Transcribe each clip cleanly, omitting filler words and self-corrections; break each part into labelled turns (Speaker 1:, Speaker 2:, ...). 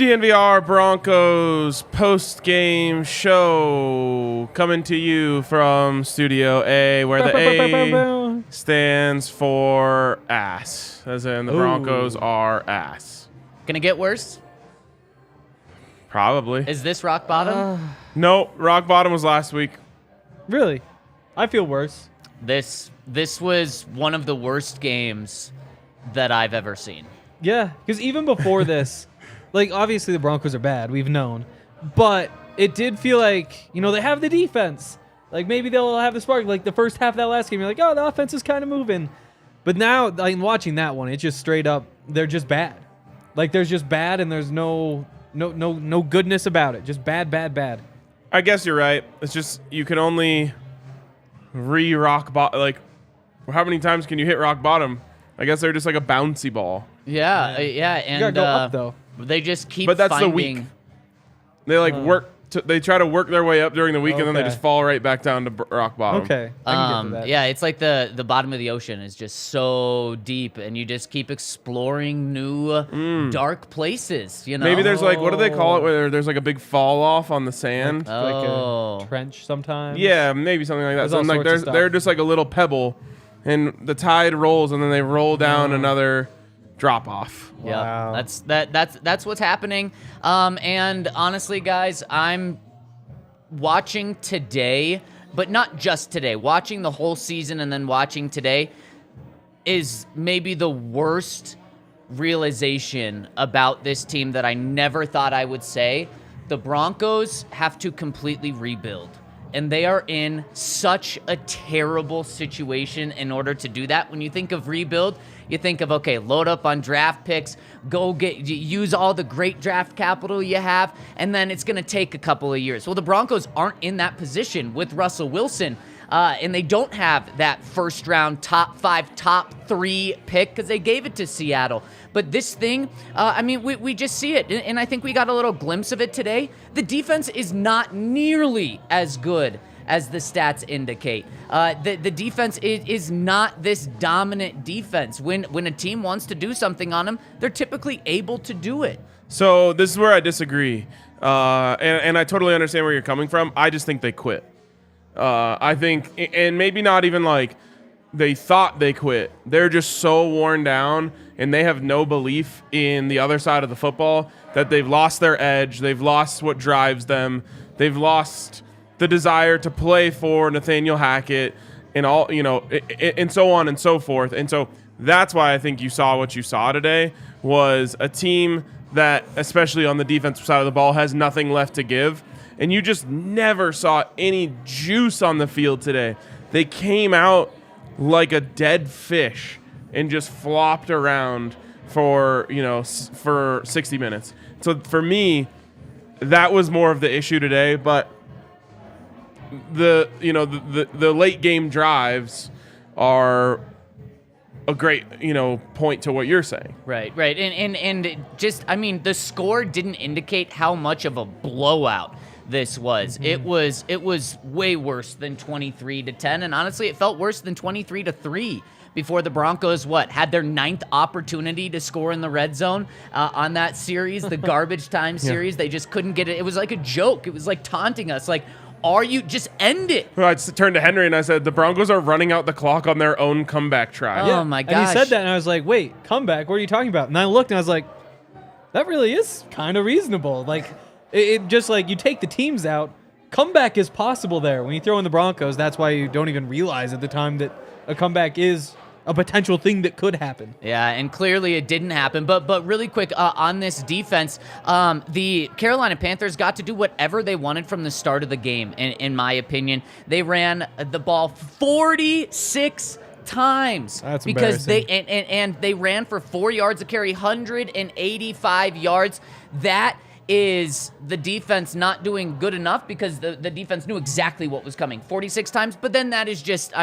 Speaker 1: DNVR Broncos post-game show coming to you from Studio A, where the A stands for ass, as in the Broncos are ass.
Speaker 2: Gonna get worse?
Speaker 1: Probably.
Speaker 2: Is this rock bottom?
Speaker 1: No, rock bottom was last week.
Speaker 3: Really? I feel worse.
Speaker 2: This was one of the worst games that I've ever seen.
Speaker 3: Yeah, because even before this, like, obviously the Broncos are bad, we've known. But it did feel like, they have the defense. Like, maybe they'll have the spark. Like, the first half of that last game, you're like, oh, the offense is kind of moving. But now, like, watching that one, it's just straight up, they're just bad. Like, there's just bad, and there's no goodness about it. Just bad, bad, bad.
Speaker 1: I guess you're right. It's just you can only rock bottom. Like, how many times can you hit rock bottom? I guess they're just like a bouncy ball.
Speaker 2: Yeah, and
Speaker 3: you gotta go up, though.
Speaker 2: They just keep
Speaker 1: But that's
Speaker 2: finding...
Speaker 1: the week. They they try to work their way up during the week, and then they just fall right back down to rock bottom.
Speaker 3: Okay, I can get to that.
Speaker 2: Yeah, it's like the bottom of the ocean is just so deep, and you just keep exploring new dark places.
Speaker 1: Maybe there's like, what do they call it, where there's like a big fall off on the sand?
Speaker 3: Like a trench sometimes.
Speaker 1: Yeah, maybe something like that. So I'm like, they're just like a little pebble, and the tide rolls, and then they roll down another drop off.
Speaker 3: Wow.
Speaker 2: Yeah, that's what's happening. And honestly, guys, I'm watching today, but not just today. Watching the whole season and then watching today is maybe the worst realization about this team that I never thought I would say. The Broncos have to completely rebuild. And they are in such a terrible situation in order to do that. When you think of rebuild, you think of, okay, load up on draft picks, use all the great draft capital you have, and then it's going to take a couple of years. Well, the Broncos aren't in that position with Russell Wilson, and they don't have that first-round top 5, top 3 pick because they gave it to Seattle. But this thing, we just see it, and I think we got a little glimpse of it today. The defense is not nearly as good as the stats indicate. The defense is not this dominant defense. When a team wants to do something on them, they're typically able to do it.
Speaker 1: So this is where I disagree, and I totally understand where you're coming from. I just think they quit. I think, and maybe not even like they thought they quit. They're just so worn down, and they have no belief in the other side of the football that they've lost their edge. They've lost what drives them. They've lost the desire to play for Nathaniel Hackett and all, and so on and so forth. And so that's why I think you saw what you saw today was a team that, especially on the defensive side of the ball, has nothing left to give. And you just never saw any juice on the field today. They came out like a dead fish and just flopped around for 60 minutes. So for me, that was more of the issue today, but the late game drives are a great point to what you're saying.
Speaker 2: Right. And just, the score didn't indicate how much of a blowout this was. Mm-hmm. It was way worse than 23-10, and honestly, it felt worse than 23-3 before the Broncos had their 9th opportunity to score in the red zone on that series, the garbage time series. Yeah. They just couldn't get it. It was like a joke. It was like taunting us. Like, are you just end it?
Speaker 1: I turned to Henry and I said, the Broncos are running out the clock on their own comeback try.
Speaker 2: Oh my gosh.
Speaker 3: And he said that, and I was like, wait, comeback? What are you talking about? And I looked and I was like, that really is kind of reasonable. Like, it just like you take the teams out, comeback is possible there. When you throw in the Broncos, that's why you don't even realize at the time that a comeback is a potential thing that could happen.
Speaker 2: Yeah, and clearly it didn't happen. But really quick, on this defense, the Carolina Panthers got to do whatever they wanted from the start of the game, in my opinion. They ran the ball 46 times.
Speaker 3: That's
Speaker 2: because
Speaker 3: embarrassing.
Speaker 2: And they ran for 4 yards a carry, 185 yards. That is the defense not doing good enough because the defense knew exactly what was coming 46 times. But then that is just,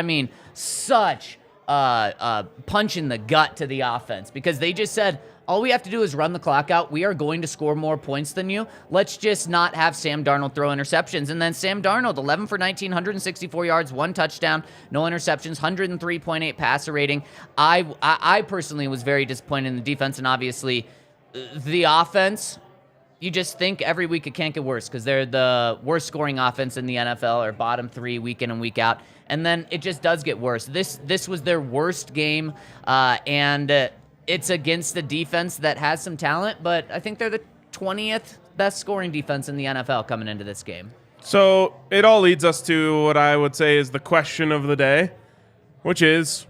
Speaker 2: such punch in the gut to the offense because they just said, all we have to do is run the clock out. We are going to score more points than you. Let's just not have Sam Darnold throw interceptions. And then Sam Darnold, 11 for 19, 164 yards, 1 touchdown, no interceptions, 103.8 passer rating. I personally was very disappointed in the defense, and obviously the offense, you just think every week it can't get worse because they're the worst scoring offense in the NFL, or bottom 3 week in and week out. And then it just does get worse. This was their worst game, and it's against a defense that has some talent, but I think they're the 20th best scoring defense in the NFL coming into this game.
Speaker 1: So it all leads us to what I would say is the question of the day, which is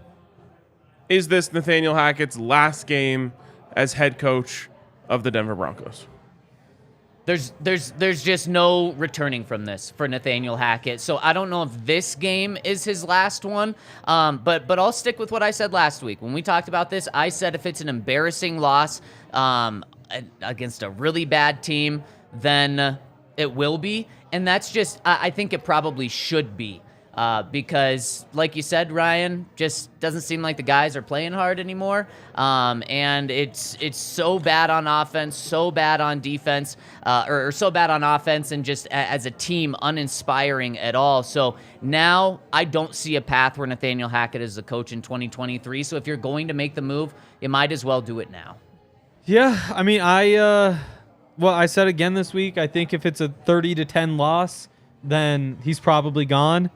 Speaker 1: this Nathaniel Hackett's last game as head coach of the Denver Broncos?
Speaker 2: There's just no returning from this for Nathaniel Hackett. So I don't know if this game is his last one, but I'll stick with what I said last week. When we talked about this, I said if it's an embarrassing loss against a really bad team, then it will be. And that's just, I think it probably should be. Because, like you said, Ryan, just doesn't seem like the guys are playing hard anymore. And it's so bad on offense, so bad on defense, or so bad on offense, and just as a team, uninspiring at all. So now I don't see a path where Nathaniel Hackett is the coach in 2023. So if you're going to make the move, you might as well do it now.
Speaker 3: Yeah, I mean, I said again this week, I think if it's a 30-10 loss, then he's probably gone.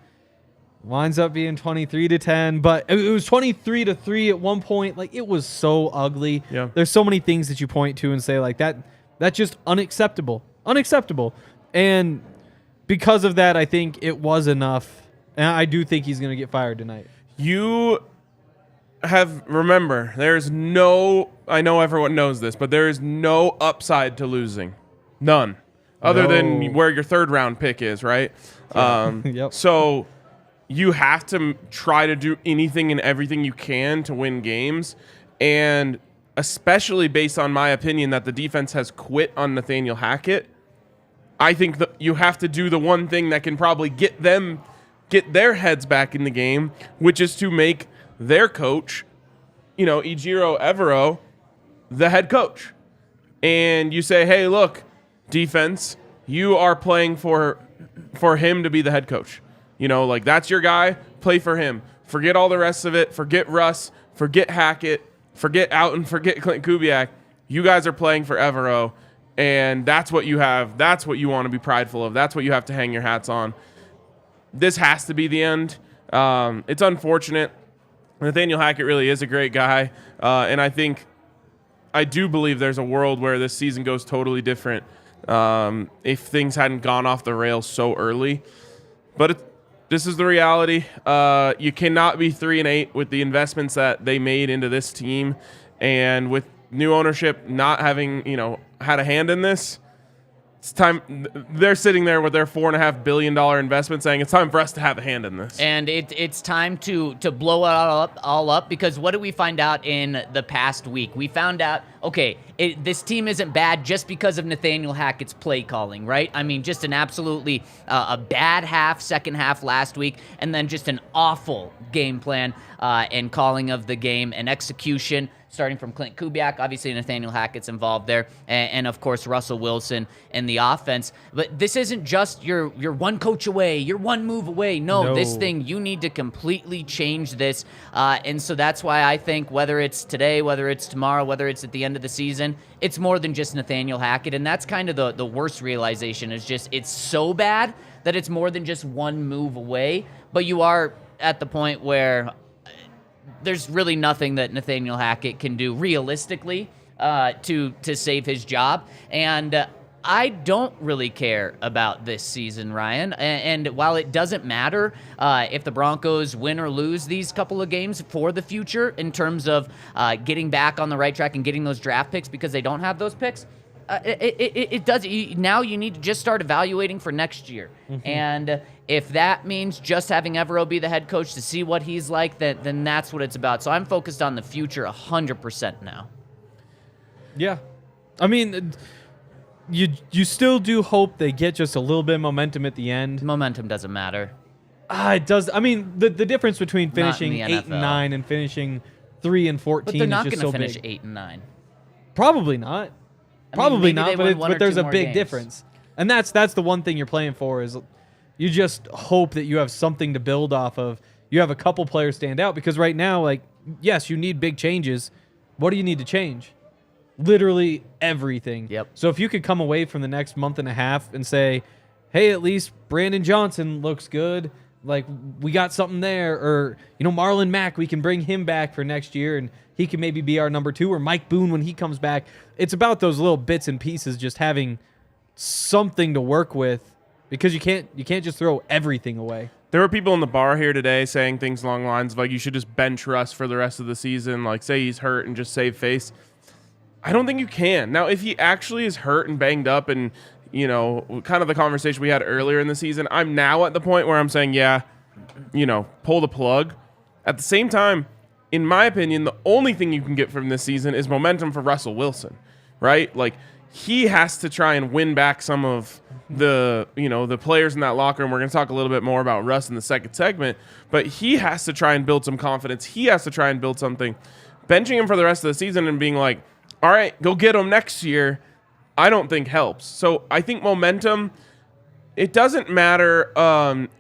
Speaker 3: Winds up being 23-10, but it was 23-3 at one point. Like, it was so ugly.
Speaker 1: Yeah.
Speaker 3: There's so many things that you point to and say like that's just unacceptable. And because of that, I think it was enough. And I do think he's going to get fired tonight.
Speaker 1: Remember, there's no, I know everyone knows this, but there is no upside to losing. None. Other than where your 3rd round pick is, right?
Speaker 3: Yeah. Yep.
Speaker 1: So you have to try to do anything and everything you can to win games. And especially based on my opinion that the defense has quit on Nathaniel Hackett, I think that you have to do the one thing that can probably get their heads back in the game, which is to make their coach, Ejiro Evero, the head coach. And you say, hey, look, defense, you are playing for him to be the head coach. That's your guy. Play for him. Forget all the rest of it. Forget Russ. Forget Hackett. Forget Outen. Forget Clint Kubiak. You guys are playing for Evero, and that's what you have. That's what you want to be prideful of. That's what you have to hang your hats on. This has to be the end. It's unfortunate. Nathaniel Hackett really is a great guy, and I do believe there's a world where this season goes totally different if things hadn't gone off the rails so early. But this is the reality. You cannot be 3-8 with the investments that they made into this team, and with new ownership not having had a hand in this. It's time. They're sitting there with their $4.5 billion investment, saying it's time for us to have a hand in this.
Speaker 2: And it's time to blow it all up because what did we find out in the past week? We found out, okay, this team isn't bad just because of Nathaniel Hackett's play calling, right? I mean, just an absolutely a bad second half last week, and then just an awful game plan and calling of the game and execution. Starting from Clint Kubiak, obviously Nathaniel Hackett's involved there, and of course Russell Wilson and the offense. But this isn't just you're one coach away, you're one move away. No, this thing, you need to completely change this. And so that's why I think whether it's today, whether it's tomorrow, whether it's at the end of the season, it's more than just Nathaniel Hackett. And that's kind of the worst realization is just it's so bad that it's more than just one move away. But you are at the point where there's really nothing that Nathaniel Hackett can do realistically to save his job. And I don't really care about this season, Ryan. And while it doesn't matter if the Broncos win or lose these couple of games for the future in terms of getting back on the right track and getting those draft picks because they don't have those picks, it does. Now you need to just start evaluating for next year. Mm-hmm. And if that means just having Evero be the head coach to see what he's like, then that's what it's about. So I'm focused on the future 100% now.
Speaker 3: Yeah. I mean, you still do hope they get just a little bit of momentum at the end.
Speaker 2: Momentum doesn't matter.
Speaker 3: It does. I mean, the difference between finishing
Speaker 2: Not in the
Speaker 3: 8-9 and finishing 3-14
Speaker 2: but they're not
Speaker 3: is just
Speaker 2: going
Speaker 3: so
Speaker 2: to finish
Speaker 3: big.
Speaker 2: 8-9.
Speaker 3: Probably not.
Speaker 2: Probably not,
Speaker 3: but there's a big
Speaker 2: games.
Speaker 3: difference. And that's the one thing you're playing for is you just hope that you have something to build off of. You have a couple players stand out because right now, like, yes, you need big changes. What do you need to change? literally everything.
Speaker 2: Yep.
Speaker 3: So if you could come away from the next month and a half and say, hey, at least Brandon Johnson looks good, like we got something there, or Marlon Mack, we can bring him back for next year and he can maybe be our number 2, or Mike Boone when he comes back. It's about those little bits and pieces, just having something to work with, because you can't just throw everything away.
Speaker 1: There were people in the bar here today saying things along the lines of like, you should just bench Russ for the rest of the season, like say he's hurt and just save face. I don't think you can. Now, if he actually is hurt and banged up and, kind of the conversation we had earlier in the season, I'm now at the point where I'm saying, yeah, pull the plug. At the same time, in my opinion, the only thing you can get from this season is momentum for Russell Wilson, right? Like, he has to try and win back some of the players in that locker room. We're going to talk a little bit more about Russ in the second segment, but he has to try and build some confidence. He has to try and build something. Benching him for the rest of the season and being like, all right, go get him next year, I don't think helps. So I think momentum, it doesn't matter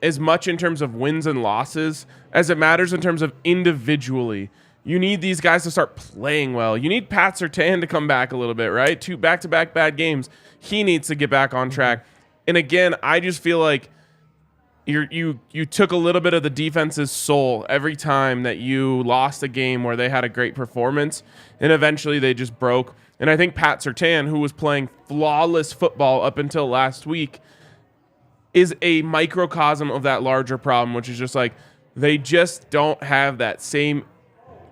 Speaker 1: as much in terms of wins and losses as it matters in terms of individually. You need these guys to start playing well. You need Pat Surtain to come back a little bit, right? 2 back-to-back bad games. He needs to get back on track. And again, I just feel like you took a little bit of the defense's soul every time that you lost a game where they had a great performance, and eventually they just broke. And I think Pat Surtain, who was playing flawless football up until last week, is a microcosm of that larger problem, which is just like they just don't have that same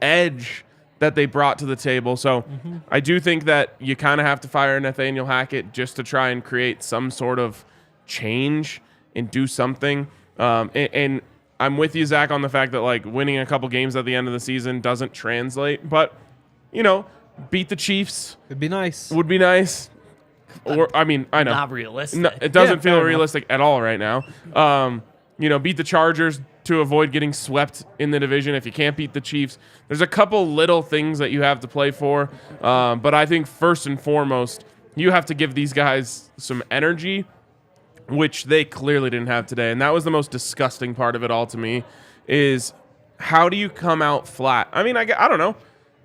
Speaker 1: edge that they brought to the table. So I do think that you kind of have to fire Nathaniel Hackett just to try and create some sort of change and do something. And I'm with you, Zach, on the fact that like winning a couple games at the end of the season doesn't translate, but beat the Chiefs.
Speaker 3: It'd be nice.
Speaker 1: Would be nice. Or I know
Speaker 2: Not realistic.
Speaker 1: No, it doesn't feel
Speaker 3: fair
Speaker 1: realistic at all right now. Beat the Chargers to avoid getting swept in the division. If you can't beat the Chiefs, there's a couple little things that you have to play for. But I think first and foremost, you have to give these guys some energy, which they clearly didn't have today. And that was the most disgusting part of it all to me, is how do you come out flat? I mean, I don't know.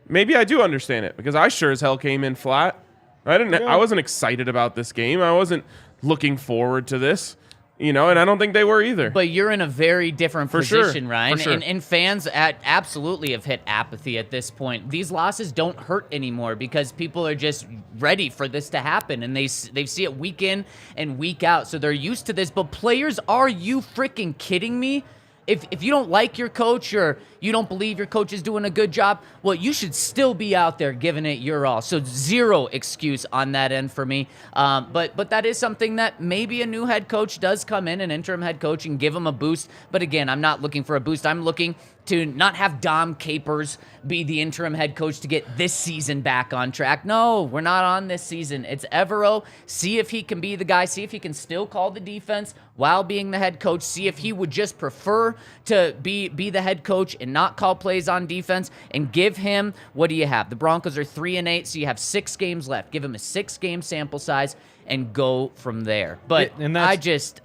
Speaker 1: Maybe I do understand it, because I sure as hell came in flat. I wasn't excited about this game. I wasn't looking forward to this, and I don't think they were either.
Speaker 2: But you're in a very different position, Ryan.
Speaker 1: For sure.
Speaker 2: And fans absolutely have hit apathy at this point. These losses don't hurt anymore because people are just ready for this to happen, and they see it week in and week out, so they're used to this. But players, are you freaking kidding me? If you don't like your coach, or you don't believe your coach is doing a good job, well, you should still be out there giving it your all. So zero excuse on that end for me. But that is something that maybe a new head coach does come in, an interim head coach, and give him a boost. But again, I'm not looking for a boost. I'm looking to not have Dom Capers be the interim head coach to get this season back on track. No, we're not on this season. It's Evero. See if he can be the guy. See if he can still call the defense while being the head coach. See if he would just prefer to be the head coach and not call plays on defense, and give him, what do you have? The Broncos are 3-8, so you have 6 games left. Give him a 6-game sample size and go from there. But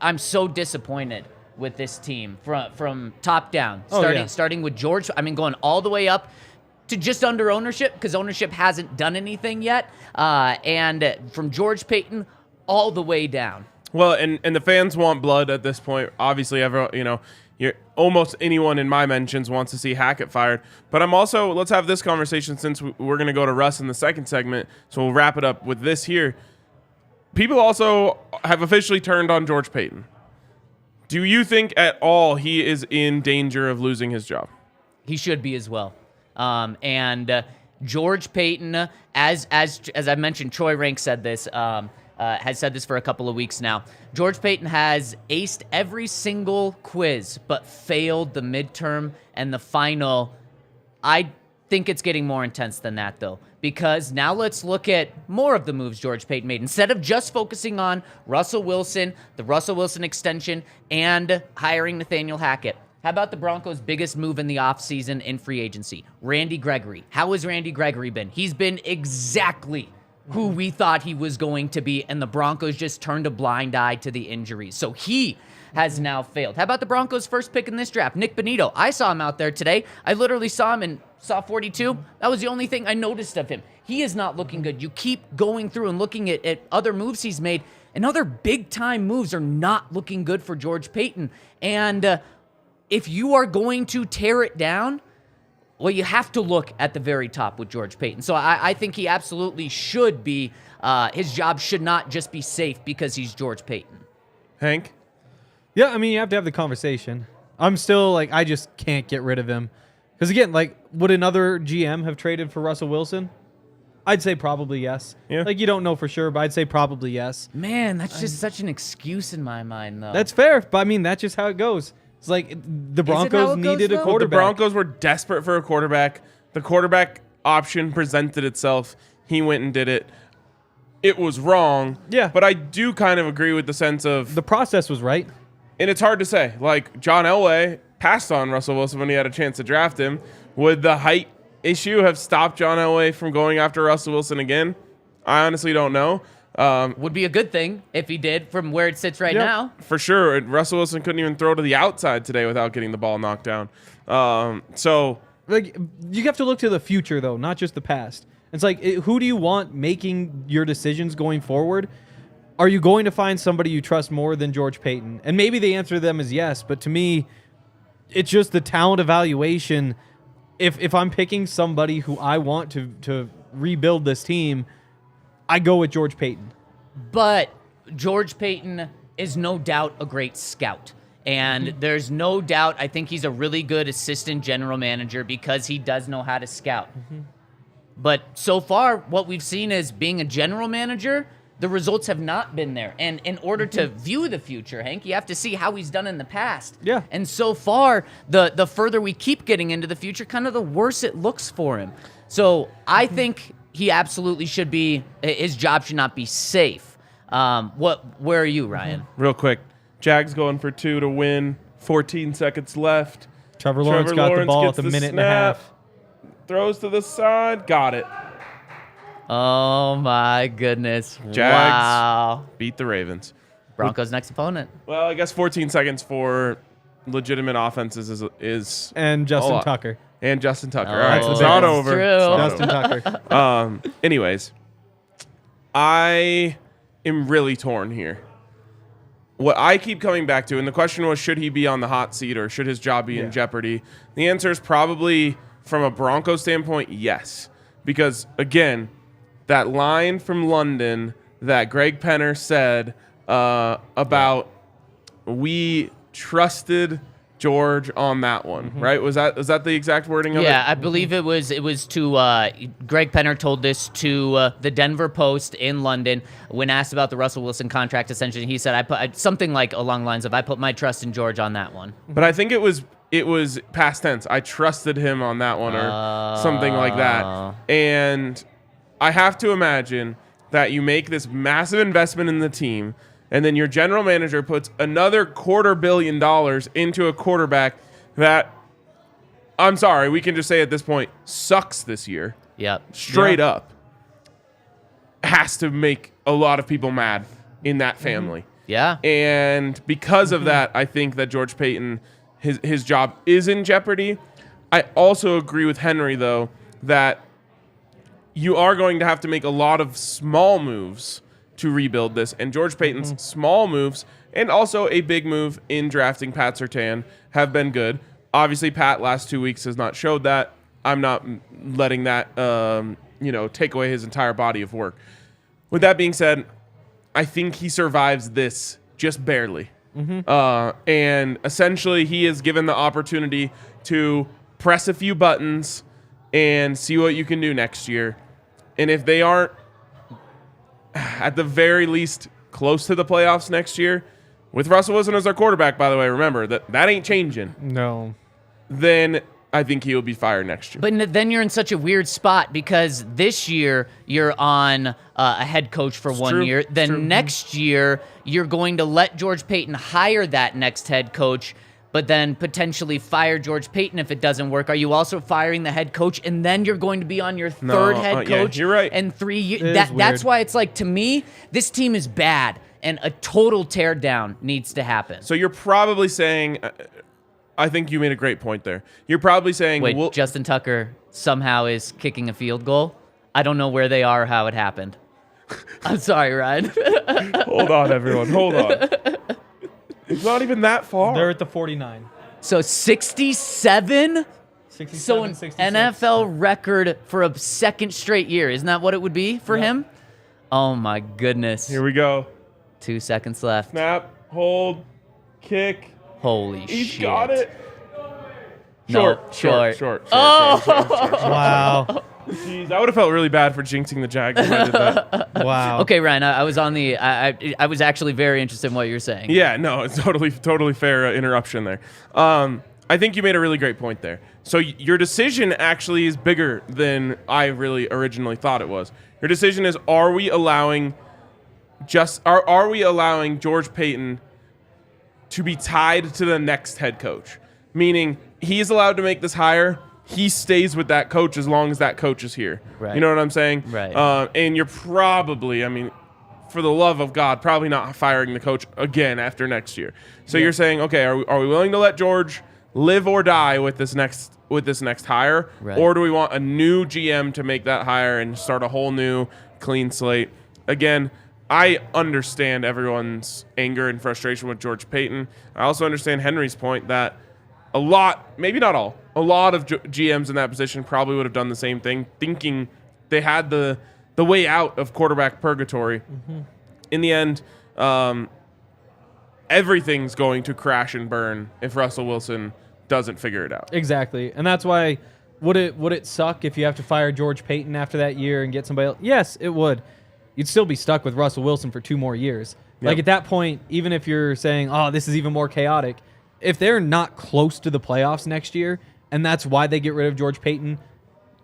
Speaker 2: I'm so disappointed with this team from top down, starting with George. Going all the way up to just under ownership, because ownership hasn't done anything yet, and from George Paton all the way down.
Speaker 1: Well, and the fans want blood at this point. Obviously, almost anyone in my mentions wants to see Hackett fired. But I'm also, let's have this conversation, since we're going to go to Russ in the second segment, so we'll wrap it up with this here. People also have officially turned on George Paton. Do you think at all he is in danger of losing his job?
Speaker 2: He should be as well. And George Paton, as I mentioned, Troy Rank said this, has said this for a couple of weeks now. George Paton has aced every single quiz, but failed the midterm and the final. I think it's getting more intense than that, though, because now let's look at more of the moves George Paton made. Instead of just focusing on Russell Wilson, the Russell Wilson extension, and hiring Nathaniel Hackett, how about the Broncos' biggest move in the offseason in free agency? Randy Gregory. How has Randy Gregory been? He's been exactly who we thought he was going to be, and the Broncos just turned a blind eye to the injuries. So he has now failed. How about the Broncos' first pick in this draft, Nick Bonito? I saw him out there today. I literally saw him and saw 42. That was the only thing I noticed of him. he is not looking good. You keep going through and looking at other moves he's made, and other big-time moves are not looking good for George Paton. And if you are going to tear it down, well, you have to look at the very top with George Paton. So I think he absolutely should be, his job should not just be safe because he's George Paton.
Speaker 1: Hank?
Speaker 3: Yeah, I mean, you have to have the conversation. I'm still, like, I just can't get rid of him. Because, again, like, would another GM have traded for Russell Wilson? I'd say probably yes.
Speaker 1: Yeah.
Speaker 3: Like, you don't know for sure, but I'd say probably yes.
Speaker 2: Man, that's just such an excuse in my mind, though.
Speaker 3: That's fair, but I mean, that's just how it goes. It's like the Broncos needed a
Speaker 2: though?
Speaker 3: quarterback.
Speaker 1: Well, the Broncos were desperate for a quarterback. The quarterback option presented itself. He went and did it. It was wrong.
Speaker 3: Yeah.
Speaker 1: But I do kind of agree with the sense of...
Speaker 3: The process was right.
Speaker 1: And it's hard to say. Like, John Elway passed on Russell Wilson when he had a chance to draft him. Would the height issue have stopped John Elway from going after Russell Wilson again? I honestly don't know.
Speaker 2: Would be a good thing if he did from where it sits right now.
Speaker 1: For sure. Russell Wilson couldn't even throw to the outside today without getting the ball knocked down. So...
Speaker 3: Like, you have to look to the future, though, not just the past. It's like, who do you want making your decisions going forward? Are you going to find somebody you trust more than George Paton? And maybe the answer to them is yes, but to me, it's just the talent evaluation. If I'm picking somebody who I want to rebuild this team, I go with George Paton.
Speaker 2: But George Paton is no doubt a great scout. And there's no doubt, I think he's a really good assistant general manager because he does know how to scout. But so far, what we've seen is being a general manager, the results have not been there. And in order to view the future, Hank, you have to see how he's done in the past.
Speaker 3: Yeah.
Speaker 2: And so far, the further we keep getting into the future, kind of the worse it looks for him. So I think he absolutely should be, his job should not be safe. Where are you, Ryan?
Speaker 1: Real quick. Jags going for 2 to win. 14 seconds left.
Speaker 3: Trevor Lawrence got the ball
Speaker 1: gets
Speaker 3: at the minute and a
Speaker 1: snap,
Speaker 3: half.
Speaker 1: Throws to the side. Got it.
Speaker 2: Oh, my goodness.
Speaker 1: Jags
Speaker 2: Wow.
Speaker 1: beat the Ravens.
Speaker 2: Broncos' next opponent.
Speaker 1: Well, I guess 14 seconds for legitimate offenses is
Speaker 3: And
Speaker 1: a
Speaker 3: Justin
Speaker 1: lot.
Speaker 3: Tucker.
Speaker 1: And Justin Tucker.
Speaker 2: Oh,
Speaker 1: All right, so it's
Speaker 3: that's
Speaker 1: not
Speaker 2: true.
Speaker 1: over. It's not
Speaker 3: Justin
Speaker 1: over.
Speaker 3: Tucker.
Speaker 1: Anyways, I am really torn here. What I keep coming back to, and the question was, should he be on the hot seat or should his job be in jeopardy? The answer is probably, from a Broncos standpoint, yes. Because, again, that line from London that Greg Penner said about we trusted George on that one, right? Was that the exact wording of it?
Speaker 2: Yeah, I believe it was to Greg Penner told this to the Denver Post in London when asked about the Russell Wilson contract. Essentially, he said, "I put something like along the lines of I put my trust in George on that one."
Speaker 1: But I think it was past tense. I trusted him on that one or something like that. And I have to imagine that you make this massive investment in the team, and then your general manager puts another $250 million into a quarterback that, I'm sorry, we can just say at this point, sucks this year.
Speaker 2: Yep.
Speaker 1: Straight up. Has to make a lot of people mad in that family.
Speaker 2: Yeah.
Speaker 1: And because of that, I think that George Paton, his job is in jeopardy. I also agree with Henry, though, that you are going to have to make a lot of small moves to rebuild this. And George Paton's small moves and also a big move in drafting Pat Surtain have been good. Obviously, Pat last 2 weeks has not showed that. I'm not letting that take away his entire body of work. With that being said, I think he survives this just barely. And essentially, he is given the opportunity to press a few buttons and see what you can do next year. And if they aren't, at the very least, close to the playoffs next year, with Russell Wilson as our quarterback, by the way, remember, that ain't changing.
Speaker 3: No.
Speaker 1: Then I think he'll be fired next year.
Speaker 2: But then you're in such a weird spot because this year you're on a head coach for 1 year. Then next year you're going to let George Paton hire that next head coach, but then potentially fire George Paton if it doesn't work. Are you also firing the head coach, and then you're going to be on your third head coach?
Speaker 1: Yeah, you're right.
Speaker 2: In 3 years,
Speaker 3: That's
Speaker 2: that's why it's like, to me, this team is bad, and a total teardown needs to happen.
Speaker 1: So you're probably saying, I think you made a great point there. You're probably saying,
Speaker 2: Wait, Justin Tucker somehow is kicking a field goal? I don't know where they are or how it happened. I'm sorry, Ryan.
Speaker 1: Hold on, everyone. Hold on. It's not even that far.
Speaker 3: They're at the 49.
Speaker 2: So 67?
Speaker 3: 67,
Speaker 2: So an
Speaker 3: 66.
Speaker 2: NFL record for a second straight year. Isn't that what it would be for him? Oh, my goodness.
Speaker 1: Here we go.
Speaker 2: 2 seconds left.
Speaker 1: Snap, hold, kick.
Speaker 2: Holy
Speaker 1: He's
Speaker 2: shit.
Speaker 1: got it.
Speaker 2: No,
Speaker 1: Short.
Speaker 3: Wow.
Speaker 1: Jeez, I would have felt really bad for jinxing the Jags if I did that.
Speaker 3: Wow.
Speaker 2: Okay, Ryan, I was on the. I was actually very interested in what you're saying.
Speaker 1: Yeah, no, it's totally fair interruption there. I think you made a really great point there. So your decision actually is bigger than I really originally thought it was. Your decision is: are we allowing George Paton to be tied to the next head coach? Meaning he's allowed to make this hire. He stays with that coach as long as that coach is here.
Speaker 2: Right.
Speaker 1: You know what I'm saying?
Speaker 2: Right.
Speaker 1: And you're probably, I mean, for the love of God, probably not firing the coach again after next year. So you're saying, okay, are we willing to let George live or die with this next hire,
Speaker 2: Right.
Speaker 1: or do we want a new GM to make that hire and start a whole new clean slate? Again, I understand everyone's anger and frustration with George Paton. I also understand Henry's point that a lot of GMs in that position probably would have done the same thing, thinking they had the way out of quarterback purgatory. Mm-hmm. In the end, everything's going to crash and burn if Russell Wilson doesn't figure it out.
Speaker 3: Exactly. And that's why, would it suck if you have to fire George Paton after that year and get somebody else? Yes, it would. You'd still be stuck with Russell Wilson for 2 more years.
Speaker 1: Yep.
Speaker 3: Like at that point, even if you're saying, oh, this is even more chaotic, if they're not close to the playoffs next year, and that's why they get rid of George Paton,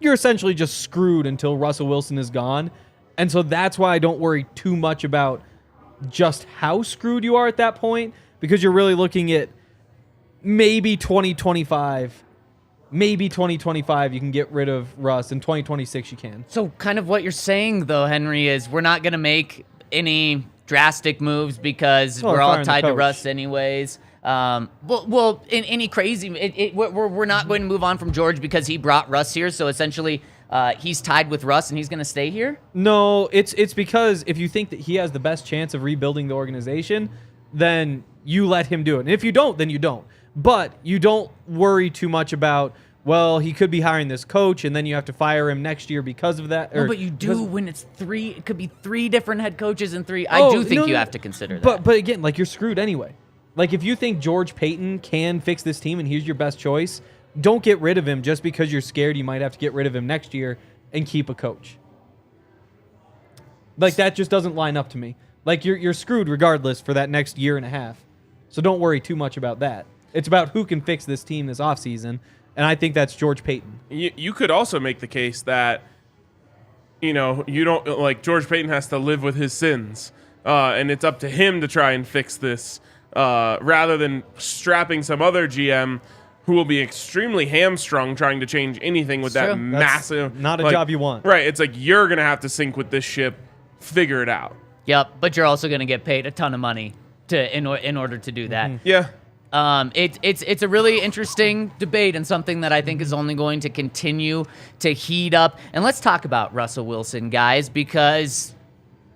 Speaker 3: you're essentially just screwed until Russell Wilson is gone. And so that's why I don't worry too much about just how screwed you are at that point, because you're really looking at maybe 2025. Maybe 2025 you can get rid of Russ, and 2026 you can.
Speaker 2: So kind of what you're saying, though, Henry, is we're not going to make any drastic moves because we're all tied to Russ anyways. Well, in any crazy, we're not going to move on from George because he brought Russ here. So essentially, he's tied with Russ and he's going to stay here.
Speaker 3: No, it's because if you think that he has the best chance of rebuilding the organization, then you let him do it. And if you don't, then you don't. But you don't worry too much about, well, he could be hiring this coach and then you have to fire him next year because of that.
Speaker 2: No, but you do when it's 3. It could be 3 different head coaches and 3. I do think you have to consider that.
Speaker 3: But again, like, you're screwed anyway. Like, if you think George Paton can fix this team and he's your best choice, don't get rid of him just because you're scared you might have to get rid of him next year and keep a coach. Like, that just doesn't line up to me. Like, you're screwed regardless for that next year and a half. So don't worry too much about that. It's about who can fix this team this offseason, and I think that's George Paton.
Speaker 1: You could also make the case that, you don't, like, George Paton has to live with his sins, and it's up to him to try and fix this, rather than strapping some other GM who will be extremely hamstrung trying to change anything with that massive...
Speaker 3: Not a job you want.
Speaker 1: Right, it's like you're going to have to sink with this ship, figure it out.
Speaker 2: Yep, but you're also going to get paid a ton of money in order to do that.
Speaker 1: Mm-hmm. Yeah.
Speaker 2: It's a really interesting debate and something that I think is only going to continue to heat up. And let's talk about Russell Wilson, guys, because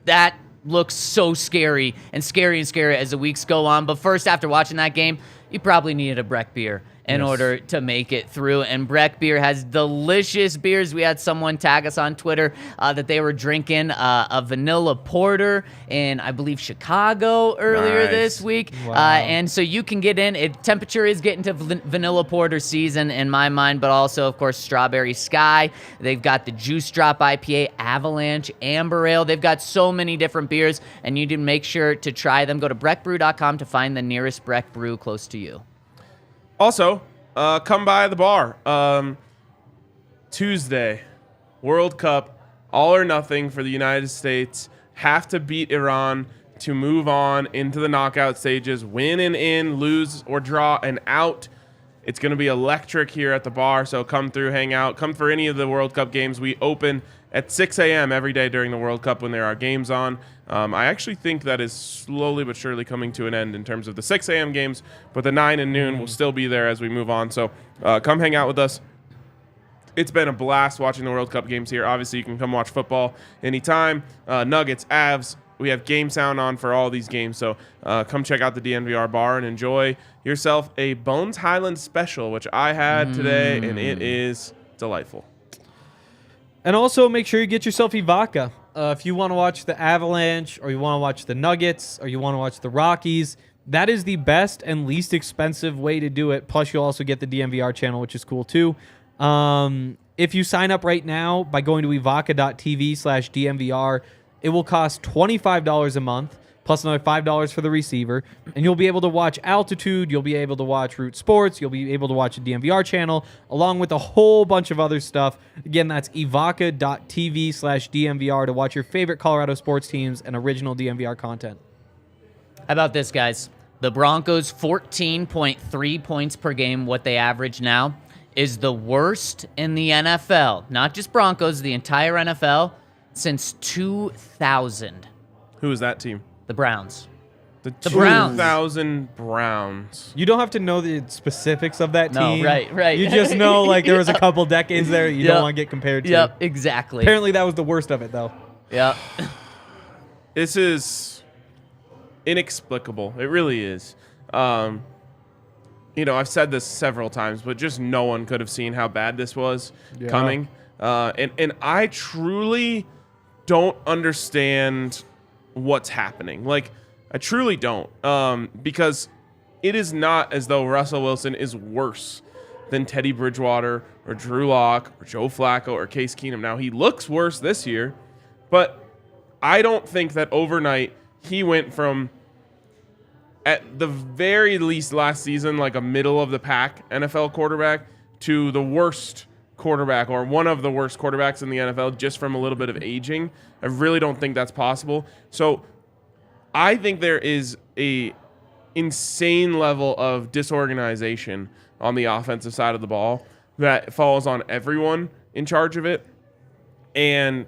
Speaker 2: that looks so scary and scary as the weeks go on. But first, after watching that game, you probably needed a Breck beer in order to make it through. And Breck beer has delicious beers. We had someone tag us on Twitter that they were drinking a vanilla porter in, I believe, Chicago earlier this week.
Speaker 3: Wow.
Speaker 2: And so you can get in. Temperature is getting to vanilla porter season in my mind, but also, of course, Strawberry Sky. They've got the Juice Drop IPA, Avalanche, Amber Ale. They've got so many different beers, and you need to make sure to try them. Go to breckbrew.com to find the nearest Breck Brew close to you.
Speaker 1: Also, come by the bar. Tuesday, World Cup, all or nothing for the United States. Have to beat Iran to move on into the knockout stages. Win and in, lose or draw and out. It's going to be electric here at the bar, so come through, hang out. Come for any of the World Cup games. We open at 6 a.m. every day during the World Cup when there are games on. I actually think that is slowly but surely coming to an end in terms of the 6 a.m. games, but the 9 and noon will still be there as we move on. So come hang out with us. It's been a blast watching the World Cup games here. Obviously, you can come watch football anytime. Nuggets, Avs. We have game sound on for all these games. So come check out the DNVR bar and enjoy yourself a Bones Highland special, which I had today, and it is delightful.
Speaker 3: And also make sure you get yourself Vodka. If you want to watch the Avalanche, or you want to watch the Nuggets, or you want to watch the Rockies, that is the best and least expensive way to do it. Plus, you'll also get the DNVR channel, which is cool too. If you sign up right now by going to evoca.tv/DNVR, it will cost $25 a month, plus another $5 for the receiver, and you'll be able to watch Altitude, you'll be able to watch Root Sports, you'll be able to watch the DNVR channel, along with a whole bunch of other stuff. Again, that's evoca.tv/DNVR to watch your favorite Colorado sports teams and original DNVR content.
Speaker 2: How about this, guys? The Broncos, 14.3 points per game, what they average now, is the worst in the NFL. Not just Broncos, the entire NFL, since 2000.
Speaker 1: Who is that team?
Speaker 2: The Browns.
Speaker 1: The
Speaker 2: Browns.
Speaker 1: 2000 Browns.
Speaker 3: You don't have to know the specifics of that team.
Speaker 2: No, right.
Speaker 3: You just know like there was a couple decades there you don't want to get compared to.
Speaker 2: Yep, exactly.
Speaker 3: Apparently that was the worst of it, though.
Speaker 2: Yep.
Speaker 1: This is inexplicable. It really is. I've said this several times, but just no one could have seen how bad this was coming. And I truly don't understand what's happening. Like, I truly don't. Because it is not as though Russell Wilson is worse than Teddy Bridgewater or Drew Lock or Joe Flacco or Case Keenum. Now, he looks worse this year, but I don't think that overnight he went from, at the very least last season, like a middle-of-the-pack NFL quarterback to the worst quarterback or one of the worst quarterbacks in the NFL just from a little bit of aging. I really don't think that's possible. So I think there is a insane level of disorganization on the offensive side of the ball that falls on everyone in charge of it. And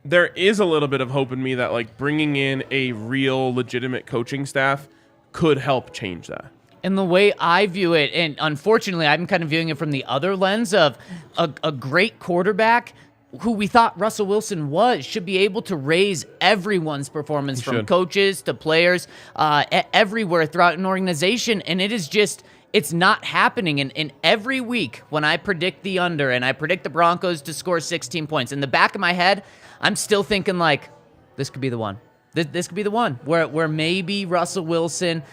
Speaker 1: there is a little bit of hope in me that like bringing in a real legitimate coaching staff could help change that.
Speaker 2: And the way I view it, and unfortunately I'm kind of viewing it from the other lens of a great quarterback who we thought Russell Wilson was, should be able to raise everyone's performance from coaches to players everywhere throughout an organization. And it is just, it's not happening. And every week when I predict the under and I predict the Broncos to score 16 points, in the back of my head, I'm still thinking like, this could be the one. This could be the one where maybe Russell Wilson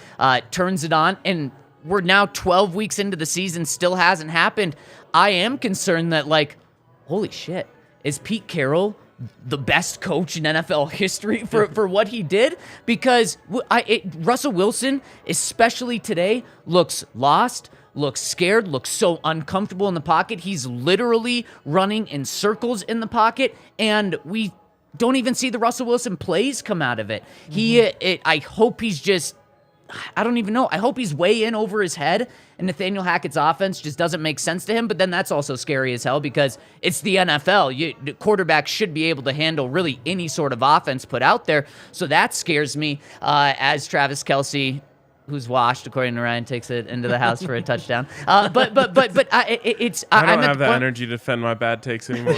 Speaker 2: turns it on, and we're now 12 weeks into the season, still hasn't happened. I am concerned that, like, holy shit, is Pete Carroll the best coach in NFL history for what he did? Because Russell Wilson, especially today, looks lost, looks scared, looks so uncomfortable in the pocket. He's literally running in circles in the pocket, and we don't even see the Russell Wilson plays come out of it. I hope he's just, I don't even know. I hope he's way in over his head, and Nathaniel Hackett's offense just doesn't make sense to him. But then that's also scary as hell because it's the NFL. The quarterbacks should be able to handle really any sort of offense put out there. So that scares me as Travis Kelce, who's washed, according to Ryan, takes it into the house for a touchdown. I don't
Speaker 1: have the energy to defend my bad takes anymore.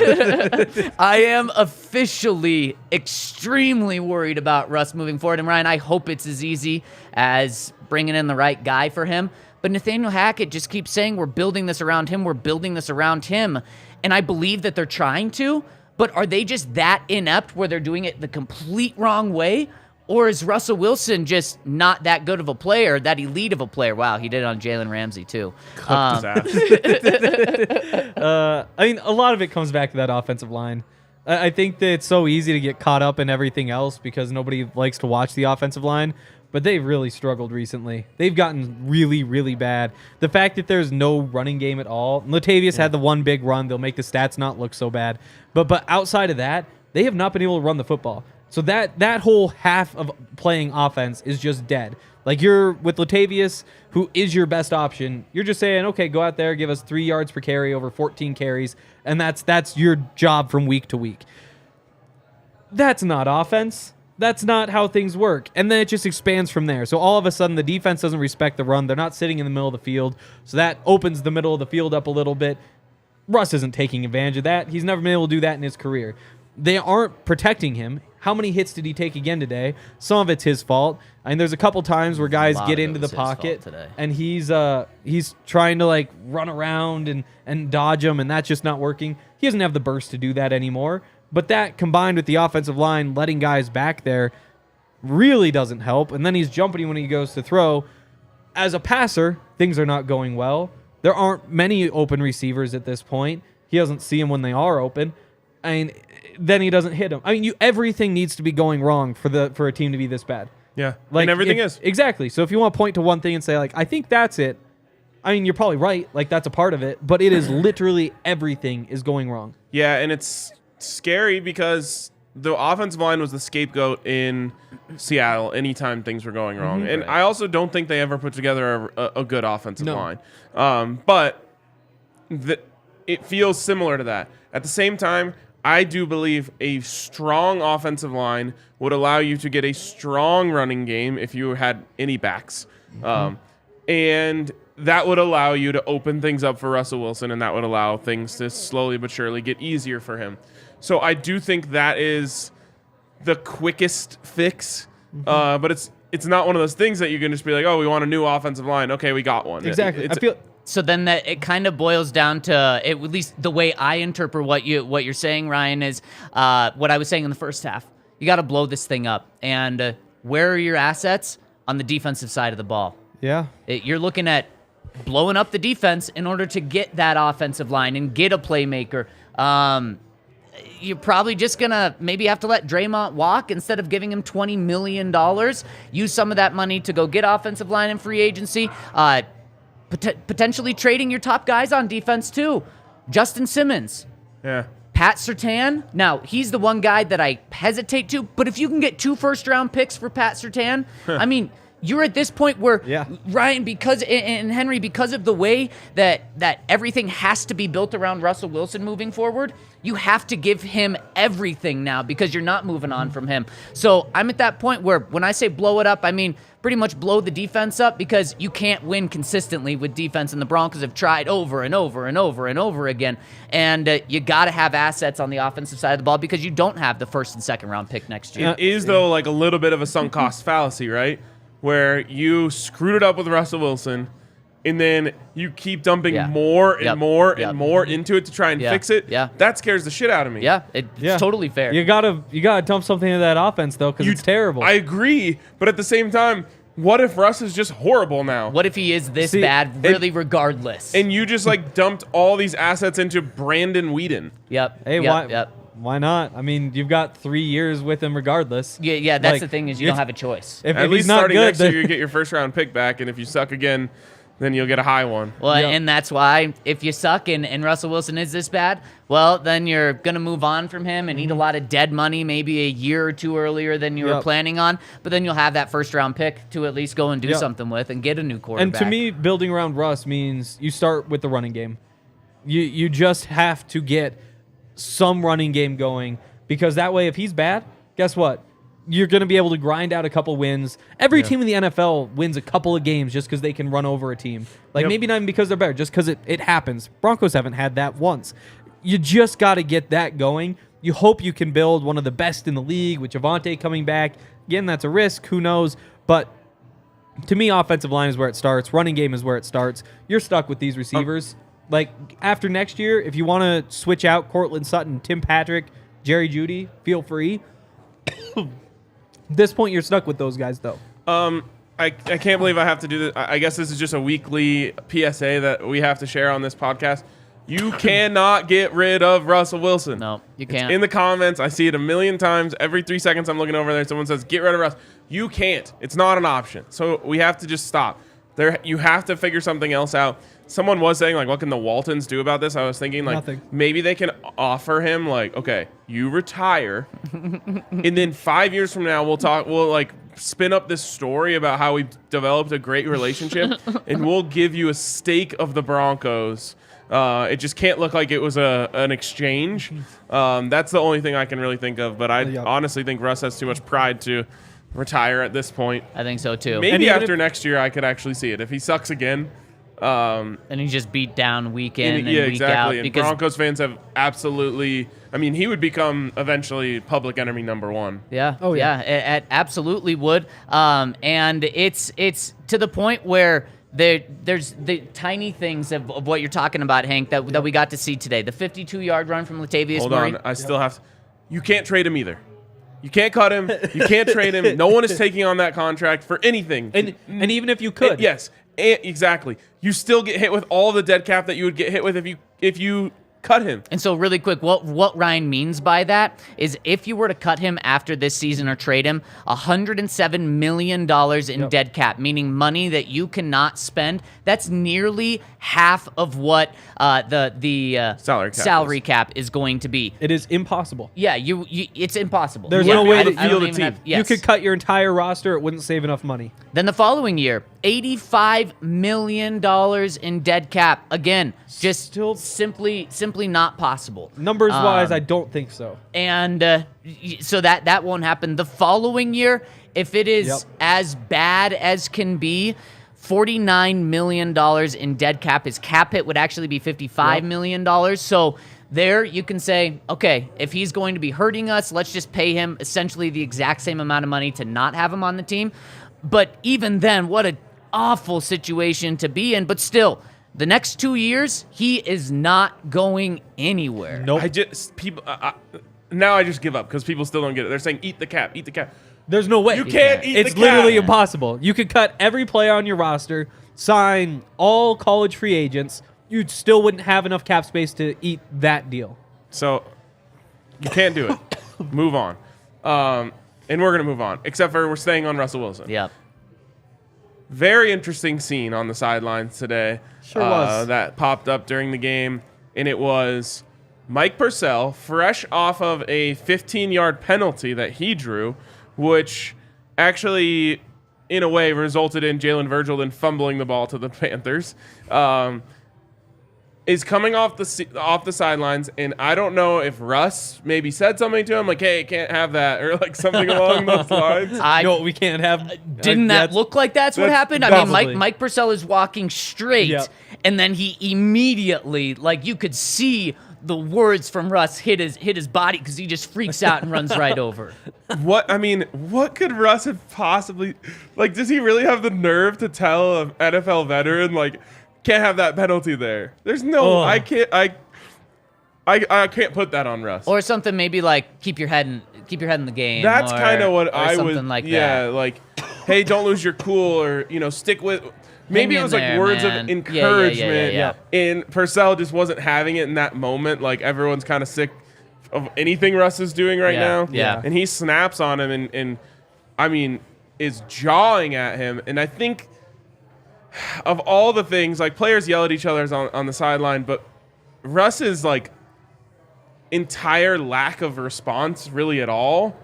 Speaker 2: I am officially extremely worried about Russ moving forward. And Ryan, I hope it's as easy as bringing in the right guy for him. But Nathaniel Hackett just keeps saying, we're building this around him. We're building this around him. And I believe that they're trying to, but are they just that inept where they're doing it the complete wrong way? Or is Russell Wilson just not that good of a player, that elite of a player? Wow, he did it on Jalen Ramsey, too.
Speaker 1: Clipped his ass.
Speaker 3: I mean, a lot of it comes back to that offensive line. I think that it's so easy to get caught up in everything else because nobody likes to watch the offensive line, but they've really struggled recently. They've gotten really, really bad. The fact that there's no running game at all. Latavius had the one big run. They'll make the stats not look so bad. But outside of that, they have not been able to run the football. So that whole half of playing offense is just dead. Like you're with Latavius, who is your best option. You're just saying, okay, go out there, give us 3 yards per carry over 14 carries, and that's your job from week to week. That's not offense. That's not how things work. And then it just expands from there. So all of a sudden, the defense doesn't respect the run. They're not sitting in the middle of the field. So that opens the middle of the field up a little bit. Russ isn't taking advantage of that. He's never been able to do that in his career. They aren't protecting him. How many hits did he take again today? Some of it's his fault. I mean, there's a couple times where guys get into the pocket and he's trying to like run around and dodge them, and that's just not working. He doesn't have the burst to do that anymore. But that combined with the offensive line letting guys back there really doesn't help. And then he's jumping when he goes to throw. As a passer, things are not going well. There aren't many open receivers at this point. He doesn't see them when they are open. And then he doesn't hit them. I mean, everything needs to be going wrong for a team to be this bad.
Speaker 1: Yeah,
Speaker 3: like,
Speaker 1: and everything is.
Speaker 3: Exactly. So if you want to point to one thing and say, like, I think that's it, I mean, you're probably right. Like, that's a part of it. But it is literally everything is going wrong.
Speaker 1: Yeah, and it's scary because the offensive line was the scapegoat in Seattle anytime things were going wrong.
Speaker 3: Mm-hmm.
Speaker 1: And I also don't think they ever put together a good offensive line. But it feels similar to that. At the same time, I do believe a strong offensive line would allow you to get a strong running game if you had any backs. And that would allow you to open things up for Russell Wilson, and that would allow things to slowly but surely get easier for him. So I do think that is the quickest fix, but it's not one of those things that you can just be like, oh, we want a new offensive line. Okay, we got one.
Speaker 3: Exactly.
Speaker 2: So then that it kind of boils down to, at least the way I interpret what you're saying, Ryan, is what I was saying in the first half. You got to blow this thing up. And where are your assets? On the defensive side of the ball.
Speaker 3: Yeah.
Speaker 2: You're looking at blowing up the defense in order to get that offensive line and get a playmaker. You're probably just going to maybe have to let Draymond walk instead of giving him $20 million. Use some of that money to go get offensive line in free agency. Potentially trading your top guys on defense too. Justin Simmons.
Speaker 1: Yeah.
Speaker 2: Pat Surtain. Now, he's the one guy that I hesitate to, but if you can get 2 first-round picks for Pat Surtain, I mean, you're at this point where Ryan, and Henry, because of the way that everything has to be built around Russell Wilson moving forward, you have to give him everything now because you're not moving on from him. So I'm at that point where when I say blow it up, I mean pretty much blow the defense up because you can't win consistently with defense, and the Broncos have tried over and over and over and over again. And you got to have assets on the offensive side of the ball because you don't have the first and second round pick next year.
Speaker 1: It is, though, like a little bit of a sunk cost fallacy, right? Where you screwed it up with Russell Wilson, and then you keep dumping more and more and more into it to try and fix it.
Speaker 2: Yeah.
Speaker 1: That scares the shit out of me.
Speaker 2: Yeah, it's totally fair.
Speaker 3: You gotta dump something into that offense though, because it's terrible.
Speaker 1: I agree, but at the same time, what if Russ is just horrible now?
Speaker 2: What if he is this bad, really, regardless?
Speaker 1: And you just like dumped all these assets into Brandon Whedon.
Speaker 2: Yep.
Speaker 3: Hey, why not? I mean, you've got 3 years with him regardless.
Speaker 2: Yeah, that's the thing is you don't have a choice.
Speaker 3: If
Speaker 1: At
Speaker 3: he's
Speaker 1: least
Speaker 3: not
Speaker 1: starting
Speaker 3: good,
Speaker 1: next year,
Speaker 3: then
Speaker 1: you get your first round pick back, and if you suck again, then you'll get a high one.
Speaker 2: Well, and that's why if you suck and Russell Wilson is this bad, well, then you're going to move on from him and eat a lot of dead money maybe a year or two earlier than you were planning on. But then you'll have that first-round pick to at least go and do something with and get a new quarterback.
Speaker 3: And to me, building around Russ means you start with the running game. You just have to get some running game going because that way if he's bad, guess what? You're going to be able to grind out a couple wins. Every team in the NFL wins a couple of games just because they can run over a team. Like maybe not even because they're better, just because it happens. Broncos haven't had that once. You just got to get that going. You hope you can build one of the best in the league with Javonte coming back. Again, that's a risk. Who knows? But to me, offensive line is where it starts. Running game is where it starts. You're stuck with these receivers. Like after next year, if you want to switch out Cortland Sutton, Tim Patrick, Jerry Jeudy, feel free. At this point, you're stuck with those guys, though.
Speaker 1: I can't believe I have to do this. I guess this is just a weekly PSA that we have to share on this podcast. You cannot get rid of Russell Wilson.
Speaker 2: No, you can't.
Speaker 1: It's in the comments, I see it a million times. Every 3 seconds I'm looking over there, someone says, get rid of Russ. You can't. It's not an option. So we have to just stop. You have to figure something else out. Someone was saying, like, what can the Waltons do about this? I was thinking, like,
Speaker 3: Nothing.
Speaker 1: Maybe they can offer him, like, okay, you retire, and then 5 years from now we'll like spin up this story about how we developed a great relationship, and we'll give you a stake of the Broncos. It just can't look like it was an exchange. That's the only thing I can really think of, but I honestly think Russ has too much pride to retire at this point.
Speaker 2: I think so, too.
Speaker 1: Maybe after next year I could actually see it. If he sucks again,
Speaker 2: And he just beat down week in and
Speaker 1: yeah,
Speaker 2: week
Speaker 1: exactly.
Speaker 2: out.
Speaker 1: And Broncos fans have absolutely. I mean, he would become eventually public enemy number one.
Speaker 2: Yeah.
Speaker 3: Oh, yeah.
Speaker 2: It absolutely would. And it's to the point where there's the tiny things of what you're talking about, Hank, that we got to see today. The 52-yard run from Latavius
Speaker 1: Hold
Speaker 2: Murray.
Speaker 1: on, I still have to. You can't trade him either. You can't cut him. You can't trade him. No one is taking on that contract for anything.
Speaker 3: And even if you could.
Speaker 1: Yes, exactly. You still get hit with all the dead cap that you would get hit with if you cut him.
Speaker 2: And so really quick, what Ryan means by that is if you were to cut him after this season or trade him, $107 million in dead cap, meaning money that you cannot spend. That's nearly half of what the salary cap is going to be.
Speaker 3: It is impossible.
Speaker 2: Yeah, it's impossible.
Speaker 3: There's no way
Speaker 1: to
Speaker 3: that
Speaker 1: field a team.
Speaker 3: you could cut your entire roster. It wouldn't save enough money.
Speaker 2: Then the following year, $85 million in dead cap. Again, just
Speaker 3: Still
Speaker 2: simply not possible.
Speaker 3: numbers wise, I don't think so.
Speaker 2: And so that won't happen. The following year, if it is as bad as can be, $49 million in dead cap. His cap hit would actually be $55 million. So there you can say, okay, if he's going to be hurting us, let's just pay him essentially the exact same amount of money to not have him on the team. But even then, what an awful situation to be in. But still, the next 2 years, he is not going anywhere.
Speaker 3: Nope.
Speaker 1: Now I just give up because people still don't get it. They're saying eat the cap, eat the cap.
Speaker 3: There's no way.
Speaker 1: You can't eat the cap.
Speaker 3: It's literally impossible. You could cut every player on your roster, sign all college free agents. You still wouldn't have enough cap space to eat that deal.
Speaker 1: So you can't do it. Move on. And we're going to move on, except for we're staying on Russell Wilson.
Speaker 2: Yep.
Speaker 1: Very interesting scene on the sidelines today.
Speaker 3: Sure was.
Speaker 1: That popped up during the game, and it was Mike Purcell, fresh off of a 15-yard penalty that he drew, which actually, in a way, resulted in Jalen Virgil then fumbling the ball to the Panthers. Is coming off the sidelines, and I don't know if Russ maybe said something to him, like, hey, can't have that, or like something along those lines.
Speaker 3: No, we can't have.
Speaker 2: Didn't that look like that's what happened? I mean, Mike Purcell is walking straight, and then he immediately, like, you could see the words from Russ hit his body because he just freaks out and runs right over.
Speaker 1: What could Russ have possibly, like, does he really have the nerve to tell an NFL veteran, like, can't have that penalty there? There's no, I can't put that on Russ.
Speaker 2: Or something maybe like keep your head in the game.
Speaker 1: That's kind of what I would.
Speaker 2: Something like
Speaker 1: yeah,
Speaker 2: that.
Speaker 1: like, hey, don't lose your cool, or stick with. Maybe
Speaker 2: Hang
Speaker 1: it was
Speaker 2: in
Speaker 1: like
Speaker 2: there,
Speaker 1: words
Speaker 2: man.
Speaker 1: of encouragement.
Speaker 2: Yeah.
Speaker 1: And Purcell just wasn't having it in that moment. Like, everyone's kind of sick of anything Russ is doing right now.
Speaker 2: Yeah.
Speaker 1: And he snaps on him and I mean, is jawing at him. And I think of all the things, like, players yell at each other on the sideline, but Russ's, like, entire lack of response really at all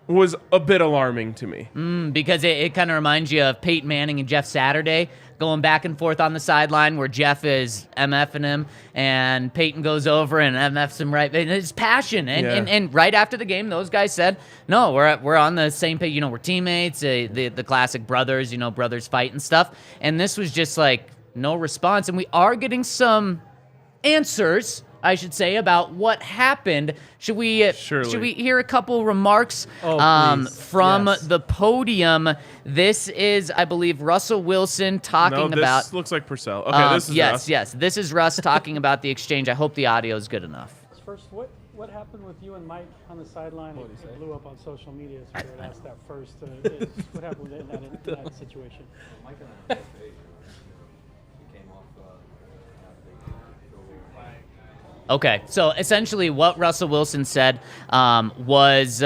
Speaker 1: was a bit alarming to me.
Speaker 2: Because it kind of reminds you of Peyton Manning and Jeff Saturday going back and forth on the sideline, where Jeff is MFing him and Peyton goes over and MFs him right. And it's passion. And right after the game, those guys said, no, we're on the same page. We're teammates, the classic brothers, brothers fight and stuff. And this was just like no response. And we are getting some answers, I should say, about what happened. Should we hear a couple remarks from the podium? This is, I believe, Russell Wilson talking about.
Speaker 1: This looks like Purcell. Okay, this is Russ.
Speaker 2: Yes, this is Russ talking about the exchange. I hope the audio is good enough.
Speaker 4: First, what happened with you and Mike on the sideline? It blew up on social media, so we would ask that first. What happened in that situation?
Speaker 5: Mike and I came off.
Speaker 2: Okay, so essentially what Russell Wilson said was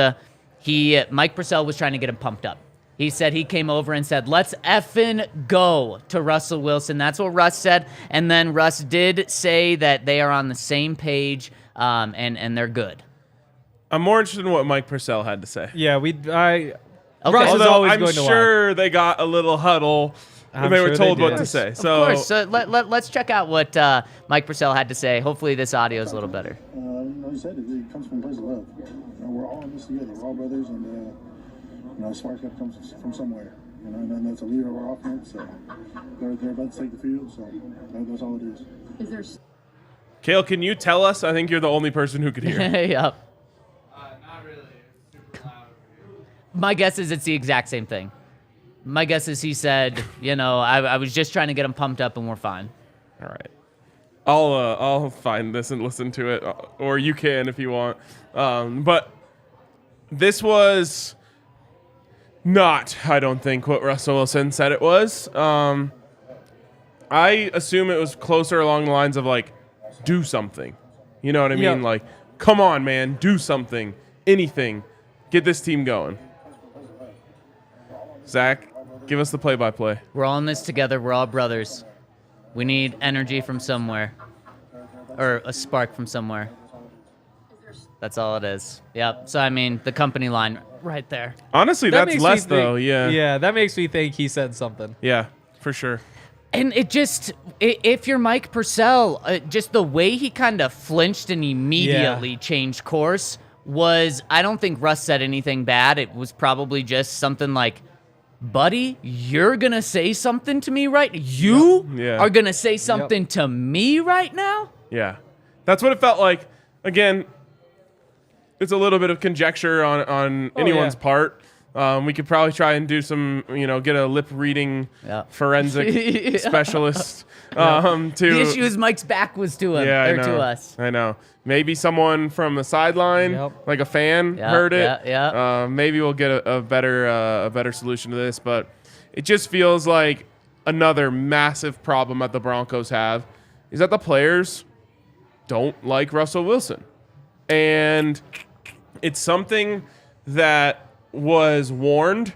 Speaker 2: Mike Purcell was trying to get him pumped up. He said he came over and said, let's effing go to Russell Wilson. That's what Russ said. And then Russ did say that they are on the same page and they're good.
Speaker 1: I'm more interested in what Mike Purcell had to say.
Speaker 3: Yeah,
Speaker 2: Okay.
Speaker 3: Russ is
Speaker 1: Although
Speaker 3: always
Speaker 1: I'm
Speaker 3: going to
Speaker 1: sure they got a little huddle and they were told what to say. So,
Speaker 2: of course. So let's check out what Mike Purcell had to say. Hopefully this audio is a little better.
Speaker 6: He said it comes from a place of love. We're all in this together. We're all brothers, and a spark's got to come from somewhere. and that's a leader of our offense. So they're about to take the field. So that's all it is.
Speaker 7: Is there
Speaker 1: Kale, can you tell us? I think you're the only person who could hear.
Speaker 2: Yep.
Speaker 8: Not really. It's super loud.
Speaker 2: My guess is it's the exact same thing. My guess is he said, I was just trying to get him pumped up and we're fine.
Speaker 1: All right. I'll find this and listen to it, or you can if you want. But this was not, I don't think, what Russell Wilson said it was. I assume it was closer along the lines of, like, do something. You know what I mean?
Speaker 3: Yep.
Speaker 1: Like, come on, man, do something. Anything. Get this team going. Zach, give us the play-by-play.
Speaker 2: We're all in this together. We're all brothers. We need energy from somewhere. Or a spark from somewhere. That's all it is. Yep. So, I mean, the company line right there.
Speaker 1: Honestly,
Speaker 3: That
Speaker 1: that's
Speaker 3: makes me
Speaker 1: less,
Speaker 3: think-
Speaker 1: though. Yeah.
Speaker 3: Yeah, that makes me think he said something.
Speaker 1: Yeah, for sure.
Speaker 2: And it just, if you're Mike Purcell, just the way he kind of flinched and immediately changed course was, I don't think Russ said anything bad. It was probably just something like, buddy, you're going to say something to me right? You
Speaker 1: Yeah.
Speaker 2: are going to say something to me right now?
Speaker 1: Yeah. That's what it felt like. Again, it's a little bit of conjecture on anyone's
Speaker 3: yeah.
Speaker 1: part. We could probably try and do some, get a lip reading
Speaker 2: Yeah.
Speaker 1: forensic specialist to.
Speaker 2: The issue is Mike's back was to him,
Speaker 1: Yeah, I
Speaker 2: or
Speaker 1: know.
Speaker 2: to us.
Speaker 1: I know. Maybe someone from the sideline,
Speaker 3: Yep.
Speaker 1: like a fan,
Speaker 2: Yeah,
Speaker 1: heard it.
Speaker 2: yeah.
Speaker 1: Maybe we'll get a better solution to this, but it just feels like another massive problem that the Broncos have is that the players don't like Russell Wilson, and it's something that was warned.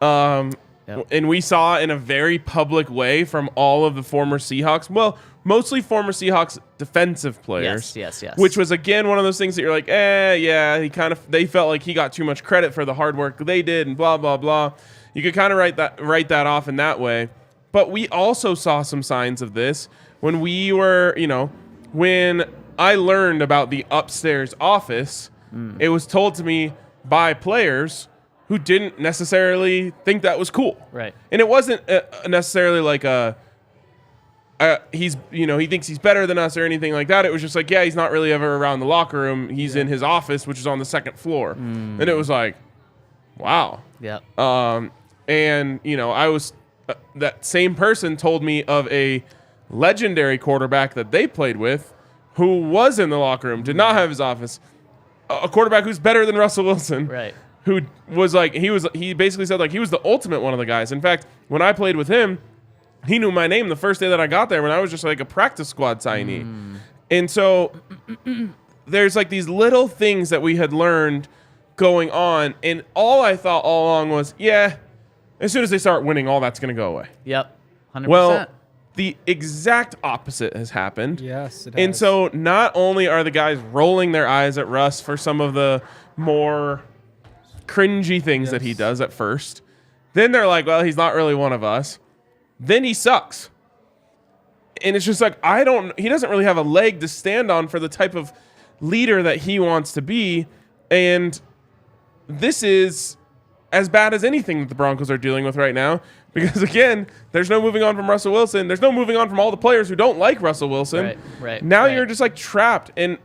Speaker 1: And we saw in a very public way from all of the former Seahawks. Well, mostly former Seahawks defensive players.
Speaker 2: Yes.
Speaker 1: Which was, again, one of those things that you're like, yeah, they felt like he got too much credit for the hard work they did and blah, blah, blah. You could kind of write that off in that way. But we also saw some signs of this when we were, when I learned about the upstairs office, it was told to me by players who didn't necessarily think that was cool.
Speaker 2: Right.
Speaker 1: And it wasn't necessarily like he thinks he's better than us or anything like that. It was just like, yeah, he's not really ever around the locker room. He's in his office, which is on the second floor. And it was like, wow.
Speaker 2: Yep.
Speaker 1: And, I was, that same person told me of a legendary quarterback that they played with who was in the locker room, did not have his office, a quarterback who's better than Russell Wilson.
Speaker 2: Right.
Speaker 1: Who was like, he basically said like he was the ultimate one of the guys. In fact, when I played with him, he knew my name the first day that I got there when I was just like a practice squad signee. And so there's like these little things that we had learned going on. And all I thought all along was, yeah, as soon as they start winning, all that's going to go away.
Speaker 2: Yep. 100%.
Speaker 1: Well, the exact opposite has happened.
Speaker 3: Yes, it
Speaker 1: And
Speaker 3: has.
Speaker 1: so not only are the guys rolling their eyes at Russ for some of the more cringy things that he does at first, then they're like, well, he's not really one of us. Then he sucks. And it's just like, he doesn't really have a leg to stand on for the type of leader that he wants to be. And this is as bad as anything that the Broncos are dealing with right now. Because, again, there's no moving on from Russell Wilson. There's no moving on from all the players who don't like Russell Wilson.
Speaker 2: Right.
Speaker 1: Now you're just, like, trapped. And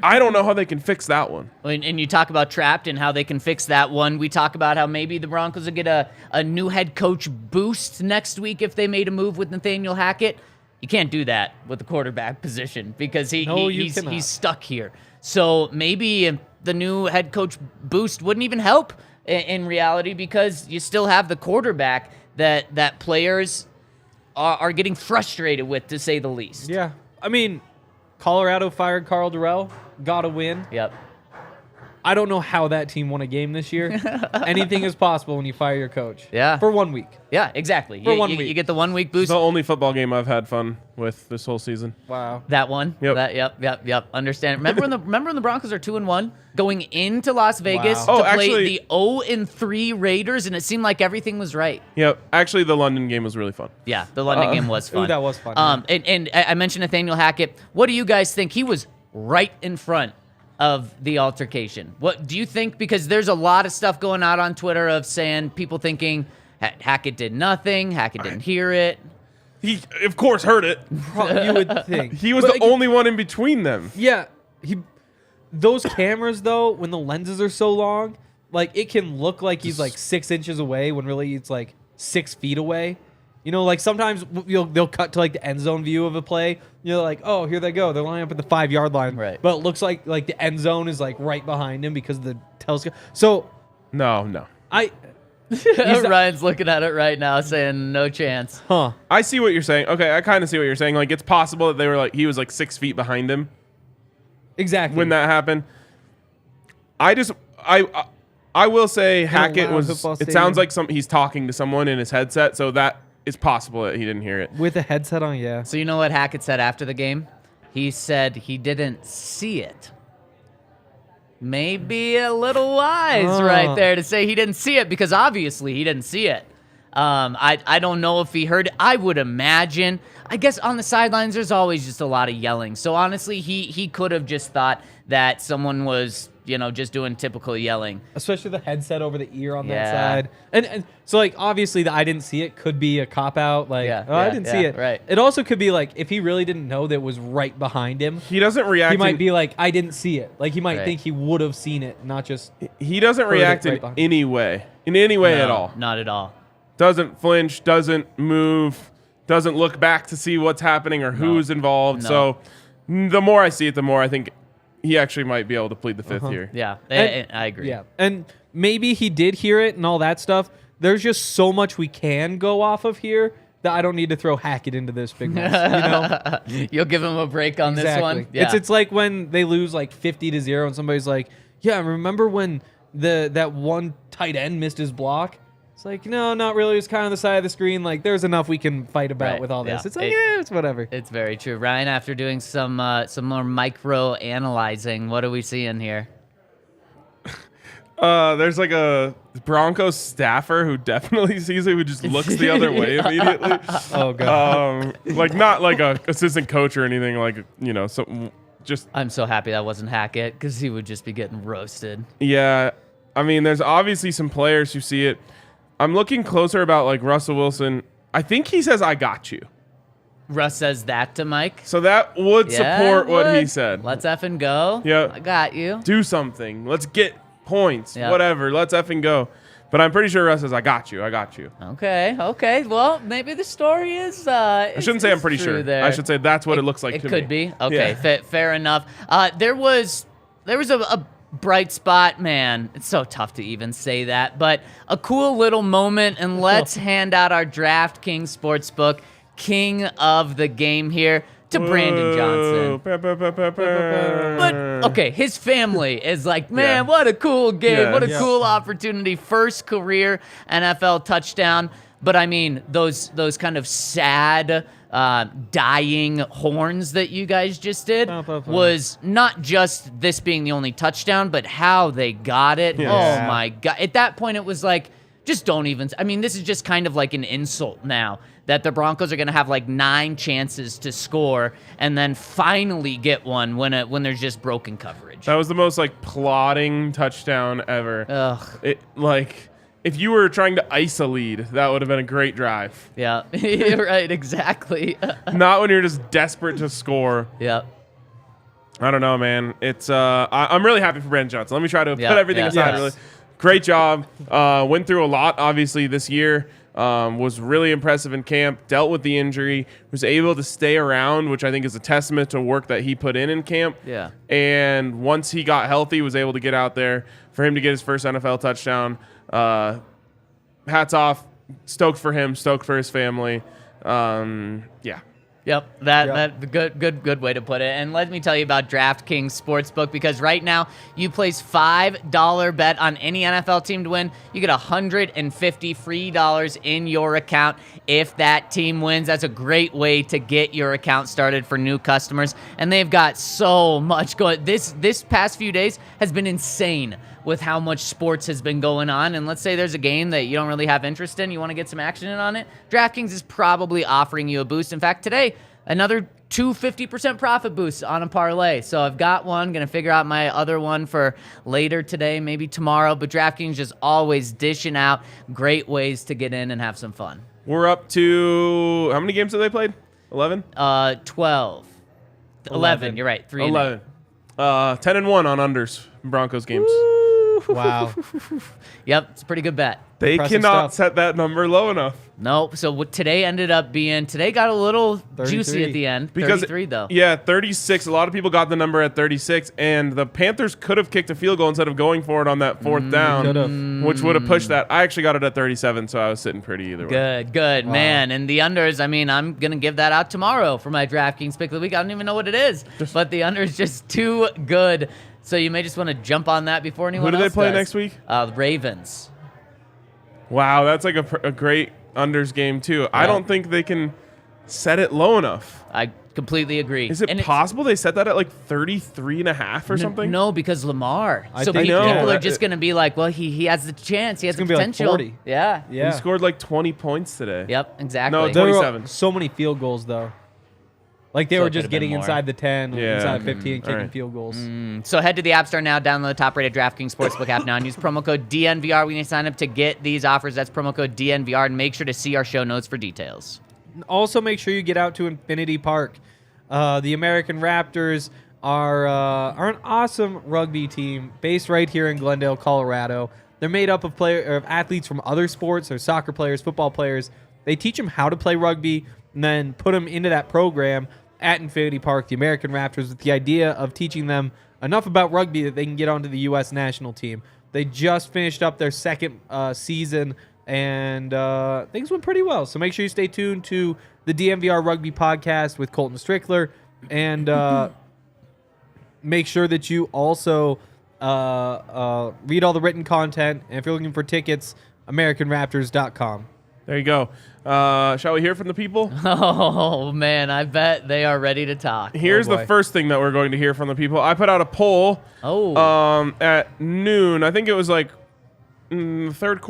Speaker 1: I don't know how they can fix that one.
Speaker 2: And you talk about trapped and how they can fix that one. We talk about how maybe the Broncos will get a new head coach boost next week if they made a move with Nathaniel Hackett. You can't do that with the quarterback position because he's stuck here. So maybe the new head coach boost wouldn't even help in reality because you still have the quarterback that players are getting frustrated with, to say the least.
Speaker 3: Yeah. I mean, Colorado fired Carl Durrell, got a win.
Speaker 2: Yep.
Speaker 3: I don't know how that team won a game this year. Anything is possible when you fire your coach.
Speaker 2: Yeah.
Speaker 3: For 1 week.
Speaker 2: Yeah, exactly.
Speaker 3: For 1 week.
Speaker 2: You get the 1 week
Speaker 1: It's
Speaker 2: boost.
Speaker 1: the only football game I've had fun with this whole season.
Speaker 3: Wow.
Speaker 2: That one.
Speaker 1: Yep.
Speaker 2: Yep. Understand. Remember when the Broncos are 2-1 going into Las Vegas
Speaker 3: Wow.
Speaker 2: to
Speaker 1: Oh,
Speaker 2: play
Speaker 1: actually-
Speaker 2: the 0-3 Raiders, and it seemed like everything was right.
Speaker 1: Yep. Actually, the London game was really fun.
Speaker 2: Yeah, the London game was fun.
Speaker 3: Ooh, that was fun.
Speaker 2: And I mentioned Nathaniel Hackett. What do you guys think? He was right in front of the altercation. What do you think? Because there's a lot of stuff going out on Twitter of saying people thinking Hackett did nothing. Hackett didn't hear it.
Speaker 1: He, of course, heard it.
Speaker 3: You would think.
Speaker 1: He was
Speaker 3: But,
Speaker 1: the only one in between them.
Speaker 3: Yeah, those cameras though, when the lenses are so long, like it can look like he's like 6 inches away when really it's like 6 feet away. You know, like sometimes they'll cut to like the end zone view of a play. You're like, oh, here they go. They're lining up at the 5-yard line.
Speaker 2: Right.
Speaker 3: But it looks like the end zone is like right behind him because of the telescope. So
Speaker 1: No.
Speaker 2: Ryan's looking at it right now saying no chance.
Speaker 1: I see what you're saying. Okay, I kind of see what you're saying. Like, it's possible that they were like, he was like 6 feet behind him
Speaker 3: Exactly.
Speaker 1: when that happened. I will say Hackett
Speaker 3: loud
Speaker 1: was,
Speaker 3: football
Speaker 1: it
Speaker 3: stadium.
Speaker 1: sounds like he's talking to someone in his headset, so that is possible that he didn't hear it.
Speaker 3: With a headset on, yeah.
Speaker 2: So you know what Hackett said after the game? He said he didn't see it. Maybe a little wise right there to say he didn't see it because obviously he didn't see it. I don't know if he heard it. I would imagine. I guess on the sidelines there's always just a lot of yelling. So honestly, he could have just thought that someone was, just doing typical yelling.
Speaker 3: Especially the headset over the ear on that
Speaker 2: Yeah.
Speaker 3: side. And so, like, obviously the I didn't see it could be a cop-out. Like, I didn't see it.
Speaker 2: Right.
Speaker 3: It also could be, like, if he really didn't know that it was right behind him,
Speaker 1: He doesn't react.
Speaker 3: he might be like, I didn't see it. Like, he might
Speaker 2: Right.
Speaker 3: think he would have seen it, not just...
Speaker 1: He doesn't
Speaker 3: it
Speaker 1: react
Speaker 3: right
Speaker 1: in
Speaker 3: behind.
Speaker 1: any way. In any way at
Speaker 2: No,
Speaker 1: all.
Speaker 2: Not at all.
Speaker 1: Doesn't flinch, doesn't move, doesn't look back to see what's happening or who's involved.
Speaker 2: No.
Speaker 1: So the more I see it, the more I think he actually might be able to plead the fifth here.
Speaker 2: Yeah,
Speaker 3: And-
Speaker 2: I agree.
Speaker 3: Yeah. And maybe he did hear it and all that stuff. There's just so much we can go off of here that I don't need to throw Hackett into this big mess,
Speaker 2: You'll give him a break on this one? Yeah.
Speaker 3: It's like when they lose like 50-0 and somebody's like, yeah, remember when that one tight end missed his block? It's like, no, not really. It's kind of the side of the screen. Like, there's enough we can fight about
Speaker 2: Right,
Speaker 3: with all this.
Speaker 2: yeah.
Speaker 3: It's like, yeah, it's whatever.
Speaker 2: It's very true. Ryan, after doing some more micro analyzing, what are we seeing here?
Speaker 1: There's like a Broncos staffer who definitely sees it, who just looks the other way immediately.
Speaker 3: Oh, God.
Speaker 1: Like not like a assistant coach or anything. Like so just
Speaker 2: I'm so happy that wasn't Hackett because he would just be getting roasted.
Speaker 1: yeah. I mean, there's obviously some players who see it. I'm looking closer about like Russell Wilson. I think he says, "I got you."
Speaker 2: Russ says that to Mike.
Speaker 1: So that would
Speaker 2: Yeah,
Speaker 1: support
Speaker 2: it
Speaker 1: what he
Speaker 2: would.
Speaker 1: said.
Speaker 2: Let's effing go.
Speaker 1: Yeah.
Speaker 2: I got you.
Speaker 1: Do something. Let's get points.
Speaker 2: Yeah.
Speaker 1: Whatever. Let's effing go. But I'm pretty sure Russ says, "I got you. I got you."
Speaker 2: Okay. Well, maybe the story is.
Speaker 1: I shouldn't say I'm pretty sure.
Speaker 2: There.
Speaker 1: I should say that's what it looks like
Speaker 2: It
Speaker 1: to
Speaker 2: could
Speaker 1: me.
Speaker 2: be. Okay,
Speaker 1: Yeah.
Speaker 2: fair enough. There was a bright spot, man. It's so tough to even say that, but a cool little moment, and let's hand out our DraftKings Sportsbook King of the Game here to Brandon Johnson. But okay, his family is like, man,
Speaker 1: Yeah.
Speaker 2: what a cool game,
Speaker 1: Yeah.
Speaker 2: what a
Speaker 1: Yeah.
Speaker 2: cool opportunity, first career NFL touchdown. But I mean, those kind of sad, dying horns that you guys just did was not just this being the only touchdown, but how they got it.
Speaker 1: Yeah.
Speaker 2: Oh my God! At that point, it was like, just don't even. I mean, this is just kind of like an insult now that the Broncos are going to have like 9 chances to score and then finally get one when there's just broken coverage.
Speaker 1: That was the most like plodding touchdown ever.
Speaker 2: Ugh.
Speaker 1: It like if you were trying to ice a lead, that would have been a great drive.
Speaker 2: Yeah, you're right, exactly.
Speaker 1: Not when you're just desperate to score.
Speaker 2: Yeah.
Speaker 1: I don't know, man. It's I'm really happy for Brandon Johnson. Let me try to
Speaker 2: Yeah,
Speaker 1: put everything
Speaker 2: yeah.
Speaker 1: aside.
Speaker 3: Yes.
Speaker 1: Really, great job. Went through a lot, obviously, this year. Was really impressive in camp. Dealt with the injury. Was able to stay around, which I think is a testament to work that he put in camp.
Speaker 2: Yeah.
Speaker 1: And once he got healthy, was able to get out there. For him to get his first NFL touchdown, hats off. Stoked for him. Stoked for his family. Yeah.
Speaker 2: Yep, that good way to put it. And let me tell you about DraftKings Sportsbook, because right now you place $5 bet on any NFL team to win, you get $150 free in your account if that team wins. That's a great way to get your account started for new customers, and they've got so much going. This past few days has been insane with how much sports has been going on. And let's say there's a game that you don't really have interest in, you want to get some action in on it, DraftKings is probably offering you a boost. In fact, today, another two 50% profit boosts on a parlay. So I've got one. Going to figure out my other one for later today, maybe tomorrow. But DraftKings just always dishing out great ways to get in and have some fun.
Speaker 1: We're up to how many games have they played? 11?
Speaker 2: 12. 11. You're right. 3 and
Speaker 1: 11. 10-1 on unders Broncos games.
Speaker 3: Wow.
Speaker 2: Yep, it's a pretty good bet.
Speaker 1: They
Speaker 3: Impressive
Speaker 1: cannot
Speaker 3: stuff.
Speaker 1: set that number low enough.
Speaker 2: Nope. So what today ended up being, today got a little
Speaker 3: 33.
Speaker 2: juicy at the end.
Speaker 1: Because
Speaker 2: 33 though.
Speaker 1: Yeah, 36. A lot of people got the number at 36, and the Panthers could have kicked a field goal instead of going for it on that fourth down,
Speaker 3: could've.
Speaker 1: which would have pushed that. I actually got it at 37, so I was sitting pretty either way.
Speaker 2: Good, man. And the unders, I mean, I'm going to give that out tomorrow for my DraftKings pick of the week. I don't even know what it is, but the under is just too good. So you may just want to jump on that before anyone
Speaker 1: Who do
Speaker 2: else
Speaker 1: they play
Speaker 2: does.
Speaker 1: next week?
Speaker 2: The Ravens.
Speaker 1: Wow, that's like a great unders game too. I don't think they can set it low enough.
Speaker 2: I completely agree.
Speaker 1: Is it
Speaker 2: And
Speaker 1: possible they set that at like 33.5 or something?
Speaker 2: No, because Lamar.
Speaker 3: I
Speaker 2: So
Speaker 3: think-
Speaker 2: people
Speaker 1: I know.
Speaker 2: are just going to be like, well, he has the chance. He has the
Speaker 3: gonna be like
Speaker 2: potential.
Speaker 3: 40.
Speaker 2: Yeah.
Speaker 3: Yeah.
Speaker 1: He scored like 20 points today.
Speaker 2: Yep, exactly.
Speaker 1: No,
Speaker 3: There were
Speaker 1: 27.
Speaker 3: so many field goals, though. Like, they
Speaker 2: So
Speaker 3: were
Speaker 2: it
Speaker 3: just
Speaker 2: could've been
Speaker 3: getting
Speaker 2: more.
Speaker 3: inside the 10,
Speaker 1: Yeah.
Speaker 3: inside 15, kicking
Speaker 1: Alright.
Speaker 3: field goals.
Speaker 2: So head to the App Store now, download the top-rated DraftKings Sportsbook app now, and use promo code DNVR when you sign up to get these offers. That's promo code DNVR, and make sure to see our show notes for details.
Speaker 3: Also, make sure you get out to Infinity Park. The American Raptors are an awesome rugby team based right here in Glendale, Colorado. They're made up of athletes from other sports, or soccer players, football players. They teach them how to play rugby and then put them into that program at Infinity Park, the American Raptors, with the idea of teaching them enough about rugby that they can get onto the U.S. national team. They just finished up their second season, and things went pretty well. So make sure you stay tuned to the DNVR Rugby Podcast with Colton Strickler, and make sure that you also read all the written content. And if you're looking for tickets, AmericanRaptors.com.
Speaker 1: There you go. Shall we hear from the people?
Speaker 2: Oh, man, I bet they are ready to talk.
Speaker 1: Here's the
Speaker 3: boy.
Speaker 1: first thing that we're going to hear from the people. I put out a poll at noon. I think it was like second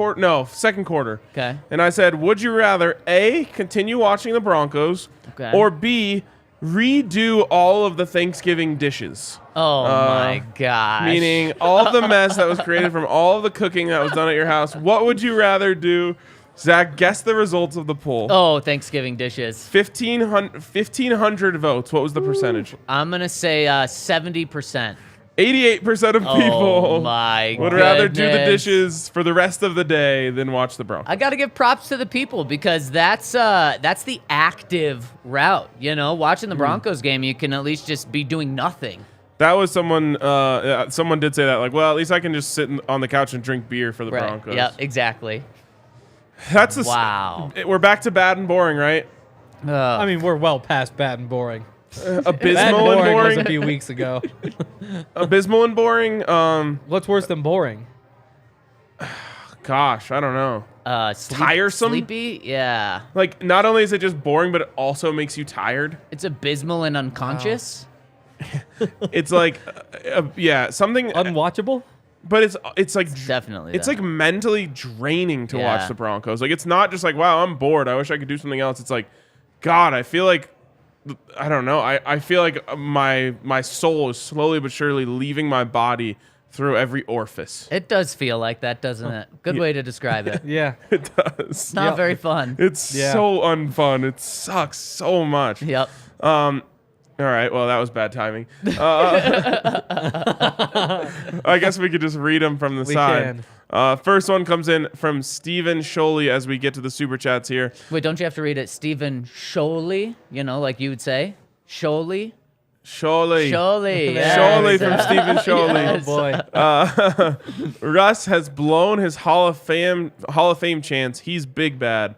Speaker 1: quarter.
Speaker 2: Okay.
Speaker 1: And I said, would you rather A, continue watching the Broncos,
Speaker 2: Okay.
Speaker 1: or B, redo all of the Thanksgiving dishes?
Speaker 2: Oh, my gosh.
Speaker 1: Meaning all the mess that was created from all of the cooking that was done at your house. What would you rather do? Zach, guess the results of the poll.
Speaker 2: Oh, Thanksgiving dishes.
Speaker 1: 1,500 votes. What was the percentage?
Speaker 2: I'm going to say 70%.
Speaker 1: 88% of people
Speaker 2: Oh, my
Speaker 1: would rather do the
Speaker 2: goodness.
Speaker 1: dishes for the rest of the day than watch the Broncos.
Speaker 2: I got to give props to the people because that's the active route. You know, watching the Broncos game, you can at least just be doing nothing.
Speaker 1: That was someone. Someone did say that. Like, well, at least I can just sit on the couch and drink beer for the Broncos.
Speaker 2: Yeah, exactly.
Speaker 1: That's
Speaker 2: Wow.
Speaker 1: We're back to bad and boring, right?
Speaker 3: I mean, we're well past bad and boring. Bad and
Speaker 1: Abysmal and
Speaker 3: boring was a
Speaker 1: boring.
Speaker 3: few weeks ago.
Speaker 1: Abysmal and boring.
Speaker 3: What's worse than boring?
Speaker 1: Gosh, I don't know. Tiresome?
Speaker 2: Sleepy? Yeah.
Speaker 1: Like, not only is it just boring, but it also makes you tired.
Speaker 2: It's abysmal and unconscious.
Speaker 1: It's like, yeah, something.
Speaker 3: Unwatchable?
Speaker 1: But it's like
Speaker 2: Definitely.
Speaker 1: it's
Speaker 2: that.
Speaker 1: like mentally draining to
Speaker 2: Yeah.
Speaker 1: watch the Broncos. Like, it's not just like, wow, I'm bored. I wish I could do something else. It's like, God, I feel like, I don't know. I feel like my soul is slowly but surely leaving my body through every orifice.
Speaker 2: It does feel like that, doesn't it? Good way to describe it.
Speaker 3: Yeah.
Speaker 1: It does.
Speaker 2: It's not very fun.
Speaker 1: It's
Speaker 3: Yeah.
Speaker 1: so unfun. It sucks so much.
Speaker 2: Yep.
Speaker 1: All right. Well, that was bad timing. I guess we could just read them from the
Speaker 3: We
Speaker 1: side.
Speaker 3: can.
Speaker 1: First one comes in from Steven Sholey as we get to the super chats here.
Speaker 2: Wait, don't you have to read it Stephen Sholey? You know, like you would say? Sholey?
Speaker 1: Sholey.
Speaker 2: Sholey.
Speaker 1: Sholey
Speaker 2: yes.
Speaker 1: from Stephen Sholey.
Speaker 3: Oh, boy.
Speaker 1: Russ has blown his Hall of Fame chance. He's big bad.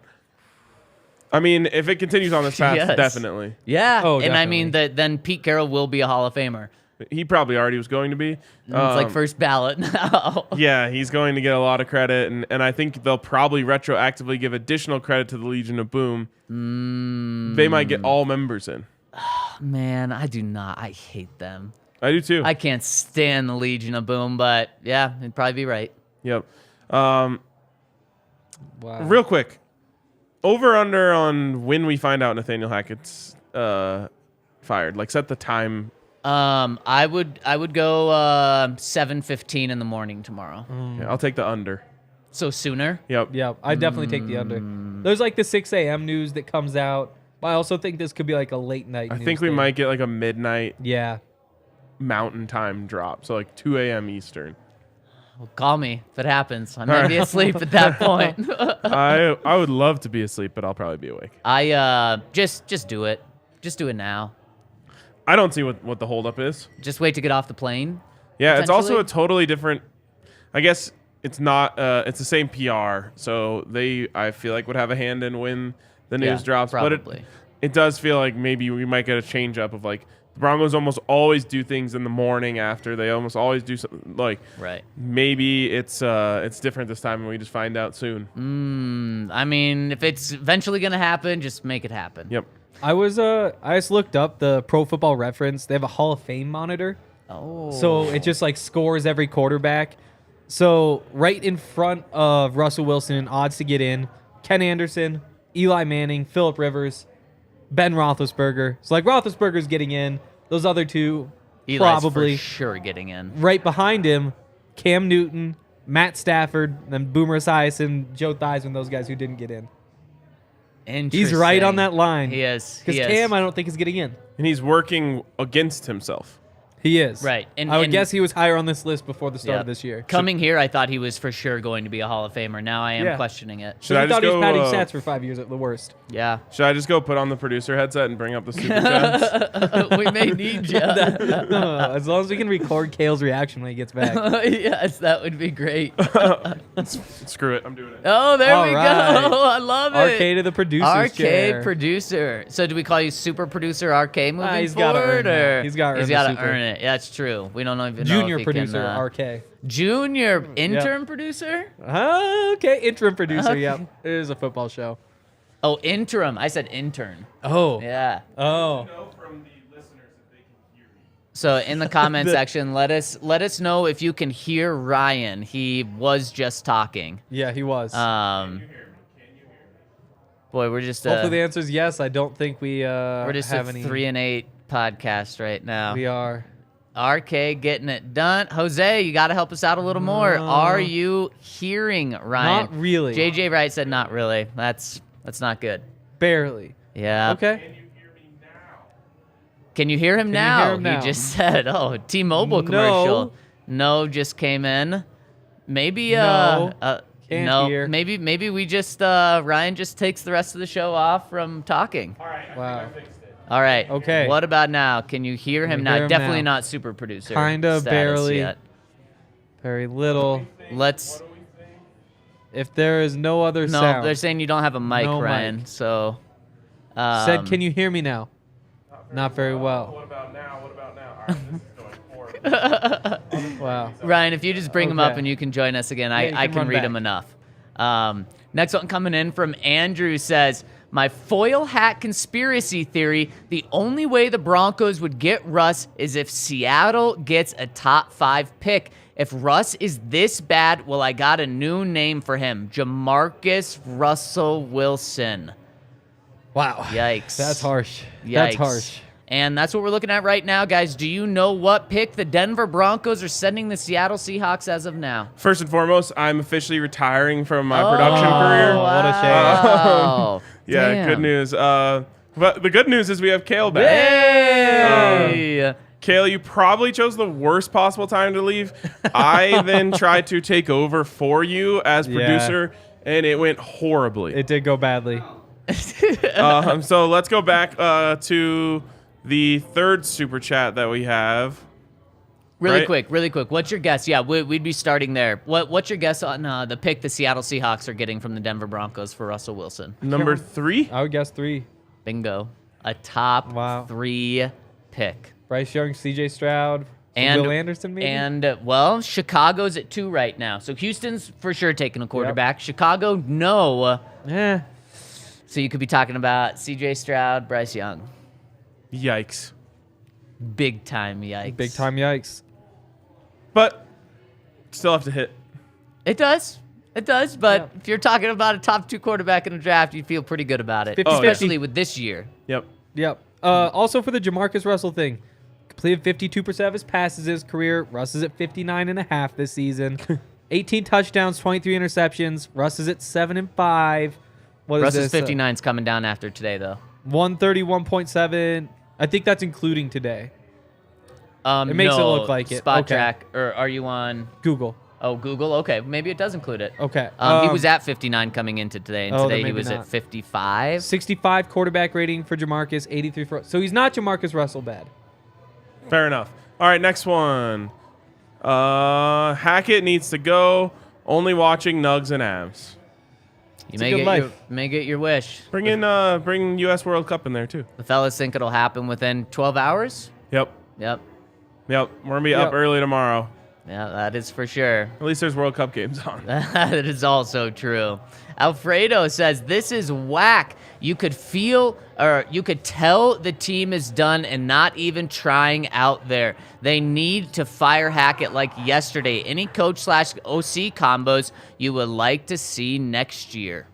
Speaker 1: I mean, if it continues on this path,
Speaker 2: Yes.
Speaker 1: definitely.
Speaker 2: Yeah.
Speaker 3: Oh,
Speaker 2: and I mean,
Speaker 3: definitely.
Speaker 2: then Pete Carroll will be a Hall of Famer.
Speaker 1: He probably already was going to be.
Speaker 2: It's like first ballot now.
Speaker 1: Yeah, he's going to get a lot of credit, and I think they'll probably retroactively give additional credit to the Legion of Boom. They might get all members in.
Speaker 2: Man, I do not. I hate them.
Speaker 1: I do too.
Speaker 2: I can't stand the Legion of Boom, but yeah, it'd probably be right.
Speaker 1: Yep.
Speaker 3: Wow.
Speaker 1: Real quick, over under on when we find out Nathaniel Hackett's fired? Like set the time.
Speaker 2: I would go 7:15 in the morning tomorrow.
Speaker 1: Yeah, I'll take the under.
Speaker 2: So sooner.
Speaker 1: Yep.
Speaker 3: Yeah, I'd definitely take the under. There's like the 6 a.m. news that comes out. But I also think this could be like a late night.
Speaker 1: I
Speaker 3: news
Speaker 1: think we
Speaker 3: thing.
Speaker 1: might get like a midnight
Speaker 3: Yeah.
Speaker 1: Mountain Time drop, so like 2 a.m. Eastern.
Speaker 2: Well, call me if it happens. I might be asleep at that point.
Speaker 1: I would love to be asleep, but I'll probably be awake.
Speaker 2: I just do it. Just do it now.
Speaker 1: I don't see what the holdup is.
Speaker 2: Just wait to get off the plane.
Speaker 1: Yeah, it's also
Speaker 2: Potentially?
Speaker 1: a totally different. I guess it's not. It's the same PR, so I feel like would have a hand in when the news
Speaker 2: Yeah,
Speaker 1: drops.
Speaker 2: probably.
Speaker 1: But it does feel like maybe we might get a change up of like the Broncos almost always do things in the morning after. They almost always do something like
Speaker 2: Right.
Speaker 1: maybe it's different this time and we just find out soon.
Speaker 2: I mean, if it's eventually gonna happen, just make it happen.
Speaker 1: Yep.
Speaker 3: I just looked up the Pro Football Reference. They have a Hall of Fame monitor.
Speaker 2: Oh.
Speaker 3: So it just like scores every quarterback. So right in front of Russell Wilson in odds to get in, Ken Anderson, Eli Manning, Phillip Rivers, Ben Roethlisberger. So like Roethlisberger's getting in. Those other two
Speaker 2: Eli's
Speaker 3: probably
Speaker 2: for sure getting in.
Speaker 3: right behind him. Cam Newton, Matt Stafford, then Boomer Esiason, Joe Theismann, those guys who didn't get in. He's right on that line.
Speaker 2: He is.
Speaker 3: Because Cam, I don't think is getting in.
Speaker 1: And he's working against himself.
Speaker 3: He is.
Speaker 2: Right.
Speaker 3: I would guess he was higher on this list before the start
Speaker 2: Yeah.
Speaker 3: of this year.
Speaker 2: Coming here, I thought he was for sure going to be a Hall of Famer. Now I am
Speaker 3: Yeah.
Speaker 2: questioning it.
Speaker 1: Should I
Speaker 3: He
Speaker 1: just
Speaker 3: thought he was
Speaker 1: go?
Speaker 3: padding stats for 5 years at the worst.
Speaker 2: Yeah.
Speaker 1: Should I just go put on the producer headset and bring up the super chats?
Speaker 2: We may need you.
Speaker 3: As long as we can record Kale's reaction when he gets back.
Speaker 2: Yes, that would be great.
Speaker 1: Screw it, I'm doing it.
Speaker 2: Oh, there
Speaker 3: All
Speaker 2: we
Speaker 3: right.
Speaker 2: go. I love it.
Speaker 3: Arcade of the producer's
Speaker 2: Arcade
Speaker 3: chair.
Speaker 2: producer. So do we call you super producer arcade moving
Speaker 3: he's gotta
Speaker 2: forward?
Speaker 3: earn that.
Speaker 2: Or
Speaker 3: He's gotta earn the
Speaker 2: gotta
Speaker 3: super.
Speaker 2: earn it. Yeah, that's true. We don't even know
Speaker 3: Junior
Speaker 2: if he
Speaker 3: producer,
Speaker 2: can,
Speaker 3: RK.
Speaker 2: Junior intern producer?
Speaker 3: Okay, interim producer,
Speaker 2: Okay.
Speaker 3: yep. It is a football show.
Speaker 2: Oh, interim. I said intern.
Speaker 3: Oh.
Speaker 2: Yeah.
Speaker 3: Oh.
Speaker 1: Know from the listeners if they can hear me.
Speaker 2: So in the comment section, let us know if you can hear Ryan. He was just talking.
Speaker 3: Yeah, he was.
Speaker 2: Boy, we're just
Speaker 3: Hopefully the answer is yes. I don't think we
Speaker 2: we're just
Speaker 3: have
Speaker 2: a
Speaker 3: any.
Speaker 2: 3-8 podcast right now.
Speaker 3: We are.
Speaker 2: RK getting it done. Jose, you got to help us out a little more. Are you hearing Ryan?
Speaker 3: Not really.
Speaker 2: JJ Wright said not really. That's not good.
Speaker 3: Barely.
Speaker 2: Yeah.
Speaker 3: Okay.
Speaker 2: Can you hear him
Speaker 3: you
Speaker 2: now?
Speaker 3: hear him now?
Speaker 2: He just said, "Oh, T-Mobile
Speaker 3: No.
Speaker 2: commercial." No, just came in. Maybe
Speaker 3: No. Can't
Speaker 2: no.
Speaker 3: hear.
Speaker 2: Maybe we just Ryan just takes the rest of the show off from talking.
Speaker 3: Wow.
Speaker 2: All right.
Speaker 3: Okay.
Speaker 2: What about now? Can you hear him
Speaker 3: you
Speaker 2: now?
Speaker 3: hear him
Speaker 2: Definitely
Speaker 3: now?
Speaker 2: not super producer.
Speaker 3: Kinda,
Speaker 2: status
Speaker 3: barely.
Speaker 2: Yet.
Speaker 3: Very little.
Speaker 2: Let's.
Speaker 3: If there is no other
Speaker 2: No,
Speaker 3: sound.
Speaker 2: they're saying you don't have a mic,
Speaker 3: No
Speaker 2: Ryan.
Speaker 3: mic.
Speaker 2: So.
Speaker 3: Said, can you hear me now? Not very well.
Speaker 1: What about now? What about now? All right, this is going horrible.
Speaker 3: Wow.
Speaker 2: Ryan, if you just bring him up
Speaker 3: Okay.
Speaker 2: and you can join us again,
Speaker 3: Yeah, you
Speaker 2: I
Speaker 3: can
Speaker 2: can
Speaker 3: run
Speaker 2: read
Speaker 3: back.
Speaker 2: him enough. Next one coming in from Andrew says, my foil hat conspiracy theory, the only way the Broncos would get Russ is if Seattle gets a top 5 pick. If Russ is this bad, well, I got a new name for him, Jamarcus Russell Wilson.
Speaker 3: Wow.
Speaker 2: Yikes.
Speaker 3: That's harsh.
Speaker 2: Yikes.
Speaker 3: That's harsh.
Speaker 2: And that's what we're looking at right now, guys. Do you know what pick the Denver Broncos are sending the Seattle Seahawks as of now?
Speaker 1: First and foremost, I'm officially retiring from my production career.
Speaker 3: what a shame.
Speaker 2: Wow.
Speaker 1: Yeah,
Speaker 2: Damn.
Speaker 1: good news. But the good news is we have Kale back.
Speaker 2: Hey!
Speaker 1: Kale, you probably chose the worst possible time to leave. I then tried to take over for you as
Speaker 3: Yeah.
Speaker 1: producer, and it went horribly.
Speaker 3: It did go badly.
Speaker 1: So let's go back to the third super chat that we have.
Speaker 2: Really
Speaker 1: Right?
Speaker 2: quick. What's your guess? Yeah, we'd be starting there. What's your guess on the pick the Seattle Seahawks are getting from the Denver Broncos for Russell Wilson?
Speaker 1: Number 3?
Speaker 3: I would guess 3.
Speaker 2: Bingo. A top
Speaker 3: Wow.
Speaker 2: 3 pick.
Speaker 3: Bryce Young, CJ Stroud,
Speaker 2: And
Speaker 3: Will Anderson maybe?
Speaker 2: And well, Chicago's at 2 right now. So Houston's for sure taking a quarterback. Chicago, no.
Speaker 3: Yeah.
Speaker 2: So you could be talking about CJ Stroud, Bryce Young.
Speaker 1: Yikes.
Speaker 2: Big time yikes.
Speaker 3: Big time yikes.
Speaker 1: But still have to hit.
Speaker 2: It does. But
Speaker 3: Yeah.
Speaker 2: if you're talking about a top 2 quarterback in a draft, you'd feel pretty good about it.
Speaker 3: 50-50.
Speaker 2: Especially with this year.
Speaker 1: Yep.
Speaker 3: Yep. Also for the Jamarcus Russell thing, completed 52% of his passes his career. Russ is at 59.5 this season. 18 touchdowns, 23 interceptions. Russ is at 7-5. What is
Speaker 2: Russ's
Speaker 3: this?
Speaker 2: 59's coming down after today, though.
Speaker 3: 131.7. I think that's including today. It makes it
Speaker 2: no,
Speaker 3: look like it.
Speaker 2: Spot
Speaker 3: Okay.
Speaker 2: track, or are you on?
Speaker 3: Google.
Speaker 2: Oh, Google. Okay, maybe it does include it.
Speaker 3: Okay.
Speaker 2: He was at 59 coming into today, and
Speaker 3: Oh,
Speaker 2: today
Speaker 3: then
Speaker 2: he
Speaker 3: maybe
Speaker 2: was
Speaker 3: not.
Speaker 2: at 55.
Speaker 3: 65 quarterback rating for Jamarcus, 83 for. So he's not Jamarcus Russell bad.
Speaker 1: Fair enough. All right, next one. Hackett needs to go. Only watching Nugs and Avs.
Speaker 2: You
Speaker 3: a
Speaker 2: may
Speaker 3: good
Speaker 2: get your,
Speaker 3: life.
Speaker 2: may get your wish.
Speaker 1: Bring U.S. World Cup in there too.
Speaker 2: The fellas think it'll happen within 12 hours.
Speaker 1: Yep.
Speaker 2: Yep.
Speaker 1: We're gonna be up
Speaker 3: Yep.
Speaker 1: early tomorrow.
Speaker 2: Yeah, that is for sure.
Speaker 1: At least there's World Cup games on.
Speaker 2: That is also true. Alfredo says, this is whack. You could feel, or you could tell the team is done and not even trying out there. They need to fire Hackett like yesterday. Any coach/OC combos you would like to see next year?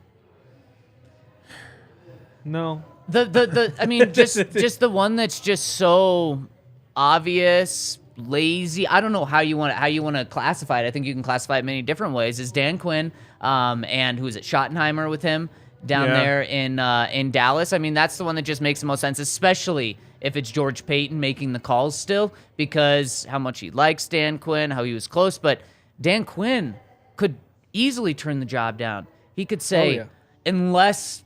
Speaker 3: No.
Speaker 2: I mean, just the one that's just so obvious, lazy. I don't know how you want to classify it. I think you can classify it many different ways. Is Dan Quinn, and who is it, Schottenheimer with him down
Speaker 1: Yeah.
Speaker 2: there in Dallas? I mean, that's the one that just makes the most sense, especially if it's George Payton making the calls still, because how much he likes Dan Quinn, how he was close, but Dan Quinn could easily turn the job down. He could say,
Speaker 3: yeah.
Speaker 2: unless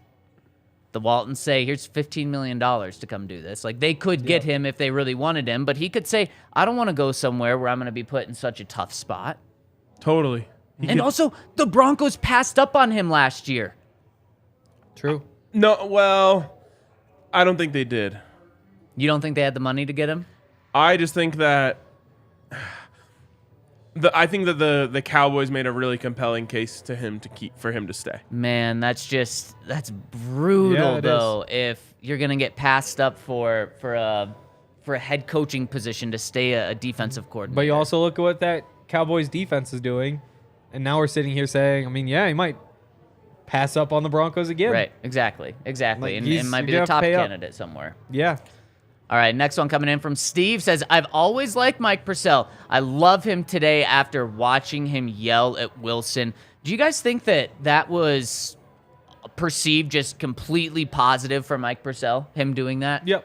Speaker 2: the Waltons say, here's $15 million to come do this. Like, they could get him if they really wanted him, but he could say, I don't want to go somewhere where I'm going to be put in such a tough spot.
Speaker 1: Totally.
Speaker 2: And also, the Broncos passed up on him last year.
Speaker 3: True.
Speaker 1: No, well, I don't think they did.
Speaker 2: You don't think they had the money to get him?
Speaker 1: I just think that the Cowboys made a really compelling case to him for him to stay.
Speaker 2: Man, that's brutal,
Speaker 3: Yeah, it
Speaker 2: though, if you're going to get passed up for a head coaching position to stay a defensive coordinator.
Speaker 3: But you also look at what that Cowboys defense is doing, and now we're sitting here saying, I mean, yeah, he might pass up on the Broncos again.
Speaker 2: Right, exactly.
Speaker 3: Like,
Speaker 2: And it might be
Speaker 3: you're
Speaker 2: the
Speaker 3: gonna have
Speaker 2: top
Speaker 3: to pay up.
Speaker 2: candidate somewhere.
Speaker 3: Yeah.
Speaker 2: All right, next one coming in from Steve says, I've always liked Mike Purcell. I love him today after watching him yell at Wilson. Do you guys think that was perceived just completely positive for Mike Purcell, him doing that?
Speaker 3: Yep.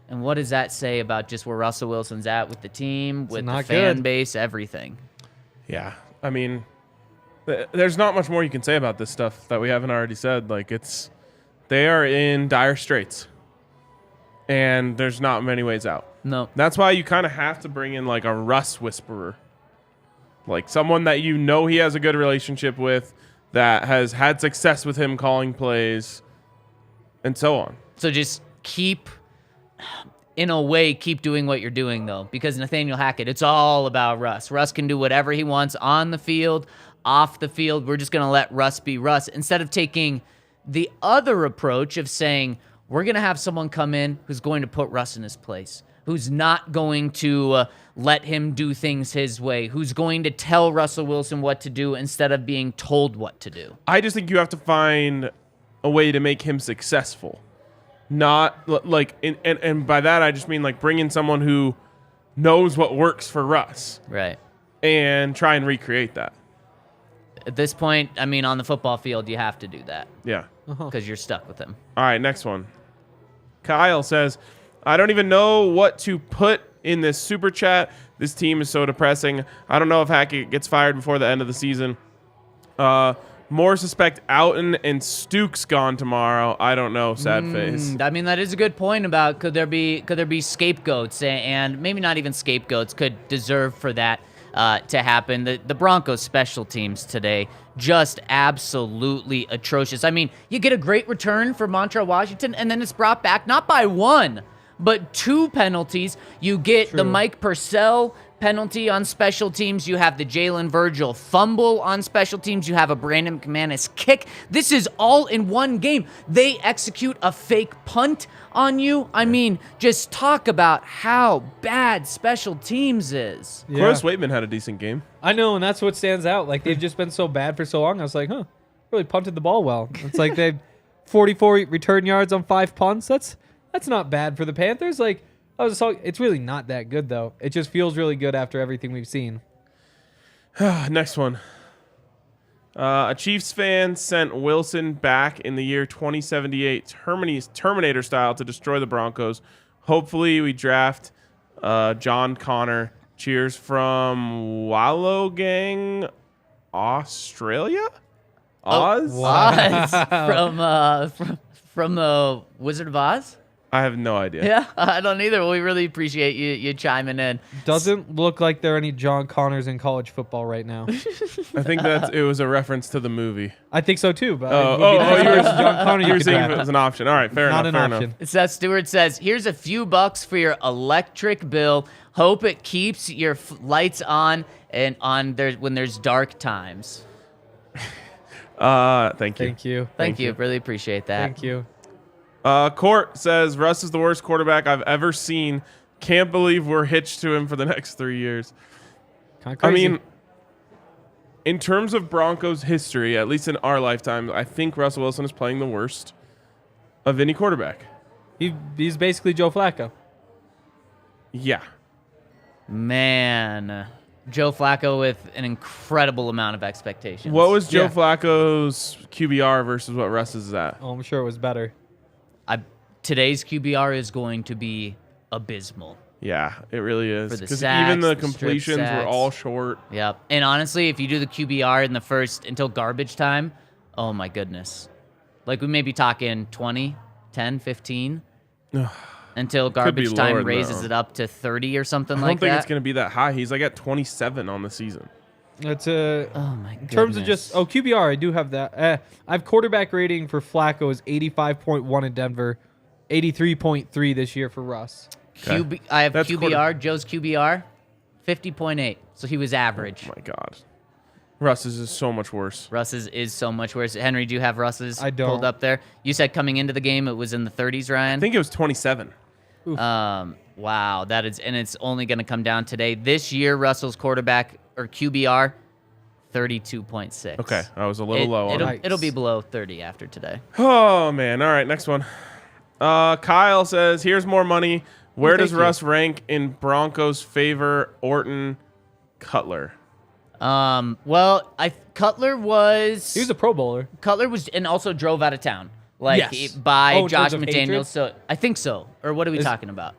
Speaker 2: And what does that say about just where Russell Wilson's at with the team, with the
Speaker 3: not
Speaker 2: fan
Speaker 3: good.
Speaker 2: base, everything?
Speaker 1: Yeah. I mean, there's not much more you can say about this stuff that we haven't already said. Like, they are in dire straits. And there's not many ways out.
Speaker 2: No.
Speaker 1: That's why you kind of have to bring in like a Russ whisperer. Like someone that you know he has a good relationship with, that has had success with him calling plays, and so on.
Speaker 2: So just keep doing what you're doing, though, because Nathaniel Hackett, it's all about Russ. Russ can do whatever he wants on the field, off the field. We're just going to let Russ be Russ, instead of taking the other approach of saying, we're going to have someone come in who's going to put Russ in his place, who's not going to let him do things his way, who's going to tell Russell Wilson what to do instead of being told what to do.
Speaker 1: I just think you have to find a way to make him successful. Not like, and by that I just mean like bring in someone who knows what works for Russ
Speaker 2: Right.
Speaker 1: and try and recreate that.
Speaker 2: At this point, I mean, on the football field, you have to do that
Speaker 1: Yeah.
Speaker 2: because you're stuck with him.
Speaker 1: All right, next one. Kyle says, I don't even know what to put in this super chat. This team is so depressing. I don't know if Hackett gets fired before the end of the season. More suspect Outen and Stukes gone tomorrow. I don't know. Sad face.
Speaker 2: I mean, that is a good point about could there be scapegoats, and maybe not even scapegoats could deserve for that to happen. The Broncos special teams today, just absolutely atrocious. I mean, you get a great return for Montreal Washington, and then it's brought back not by one, but two penalties. You get the Mike Purcell penalty on special teams. You have the Jalen Virgil fumble on special teams. You have a Brandon McManus kick. This is all in one game. They execute a fake punt on you. I mean, just talk about how bad special teams is.
Speaker 3: Yeah.
Speaker 1: Close Waitman had a decent game.
Speaker 3: I know, and that's what stands out. Like, they've just been so bad for so long. I was like, really punted the ball well. It's like they've 44 return yards on 5 punts. That's that's not bad for the Panthers. Like, it's really not that good, though. It just feels really good after everything we've seen.
Speaker 1: Next one. A Chiefs fan sent Wilson back in the year 2078 Terminator style to destroy the Broncos. Hopefully we draft John Connor. Cheers from Wallogang, Australia? Oz?
Speaker 2: Oz from the Wizard of Oz.
Speaker 1: I have no idea.
Speaker 2: Yeah, I don't either. Well, we really appreciate you chiming in.
Speaker 3: Doesn't look like there are any John Connors in college football right now.
Speaker 1: I think it was a reference to the movie.
Speaker 3: I think so too. But
Speaker 1: You were
Speaker 3: John Connor.
Speaker 1: you were saying if it was an option. All right, fair
Speaker 3: Not
Speaker 1: enough.
Speaker 3: an option.
Speaker 2: Seth Stewart says, "Here's a few bucks for your electric bill. Hope it keeps your lights on and when there's dark times."
Speaker 1: Thank you.
Speaker 3: Thank you.
Speaker 2: Thank you. Really appreciate that.
Speaker 3: Thank you.
Speaker 1: Court says Russ is the worst quarterback I've ever seen. Can't believe we're hitched to him for the next 3 years.
Speaker 3: Kinda crazy.
Speaker 1: I mean, in terms of Broncos history, at least in our lifetime, I think Russell Wilson is playing the worst of any quarterback.
Speaker 3: He's basically Joe Flacco.
Speaker 1: Yeah.
Speaker 2: Man, Joe Flacco with an incredible amount of expectations.
Speaker 1: What was Joe
Speaker 3: Yeah.
Speaker 1: Flacco's QBR versus what Russ is at?
Speaker 3: Oh, I'm sure it was better.
Speaker 2: Today's QBR is going to be abysmal.
Speaker 1: Yeah, it really is.
Speaker 2: For the
Speaker 1: Because
Speaker 2: sacks,
Speaker 1: even the
Speaker 2: the strip
Speaker 1: completions were
Speaker 2: sacks.
Speaker 1: all short.
Speaker 2: Yep. And honestly, if you do the QBR in the first until garbage time, oh my goodness. Like we may be talking 20, 10, 15 until garbage
Speaker 1: lower
Speaker 2: time
Speaker 1: than
Speaker 2: raises
Speaker 1: that.
Speaker 2: it up to 30 or something
Speaker 1: I don't
Speaker 2: like
Speaker 1: think
Speaker 2: that.
Speaker 1: it's going to be that high. He's like at 27 on the season.
Speaker 3: That's
Speaker 2: Oh my goodness.
Speaker 3: in terms of just QBR. I do have that. I have quarterback rating for Flacco is 85.1 in Denver, 83.3 this year for Russ.
Speaker 2: I have
Speaker 1: That's
Speaker 2: QBR, Joe's QBR, 50.8. So he was average.
Speaker 1: Oh my God. Russ's is so much worse.
Speaker 2: Russ's is so much worse. Henry, do you have Russ's
Speaker 3: I don't.
Speaker 2: pulled up there? You said coming into the game it was in the 30s, Ryan.
Speaker 1: I think it was 27.
Speaker 2: Wow, that is, and it's only going to come down today. This year, Russell's quarterback or QBR, 32.6.
Speaker 1: Okay, I was a little low on it.
Speaker 2: It'll be below 30 after today.
Speaker 1: Oh, man. All right, next one. Kyle says, here's more money. Where does
Speaker 3: thank you.
Speaker 1: Russ rank in Broncos' favor? Orton, Cutler.
Speaker 2: Well, Cutler was
Speaker 3: He was a Pro Bowler.
Speaker 2: and also drove out of town, like
Speaker 3: Yes.
Speaker 2: by
Speaker 3: Oh, in
Speaker 2: Josh
Speaker 3: terms of
Speaker 2: McDaniels.
Speaker 3: hatred?
Speaker 2: So I think so. Or what are we talking about?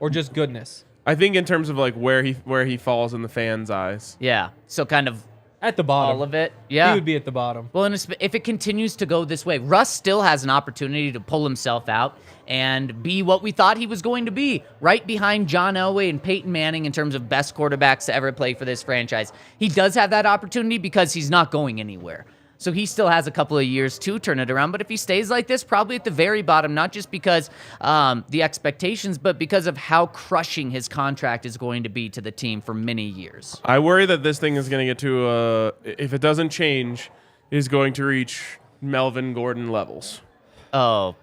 Speaker 3: Or just goodness.
Speaker 1: I think in terms of like where he falls in the fans' eyes.
Speaker 2: Yeah. So kind of
Speaker 3: At the bottom.
Speaker 2: all of it. Yeah.
Speaker 3: He would be at the bottom.
Speaker 2: Well, and if it continues to go this way, Russ still has an opportunity to pull himself out and be what we thought he was going to be, right behind John Elway and Peyton Manning in terms of best quarterbacks to ever play for this franchise. He does have that opportunity because he's not going anywhere. So he still has a couple of years to turn it around. But if he stays like this, probably at the very bottom, not just because the expectations, but because of how crushing his contract is going to be to the team for many years.
Speaker 1: I worry that this thing is going to get to, if it doesn't change, is going to reach Melvin Gordon levels.
Speaker 2: Oh,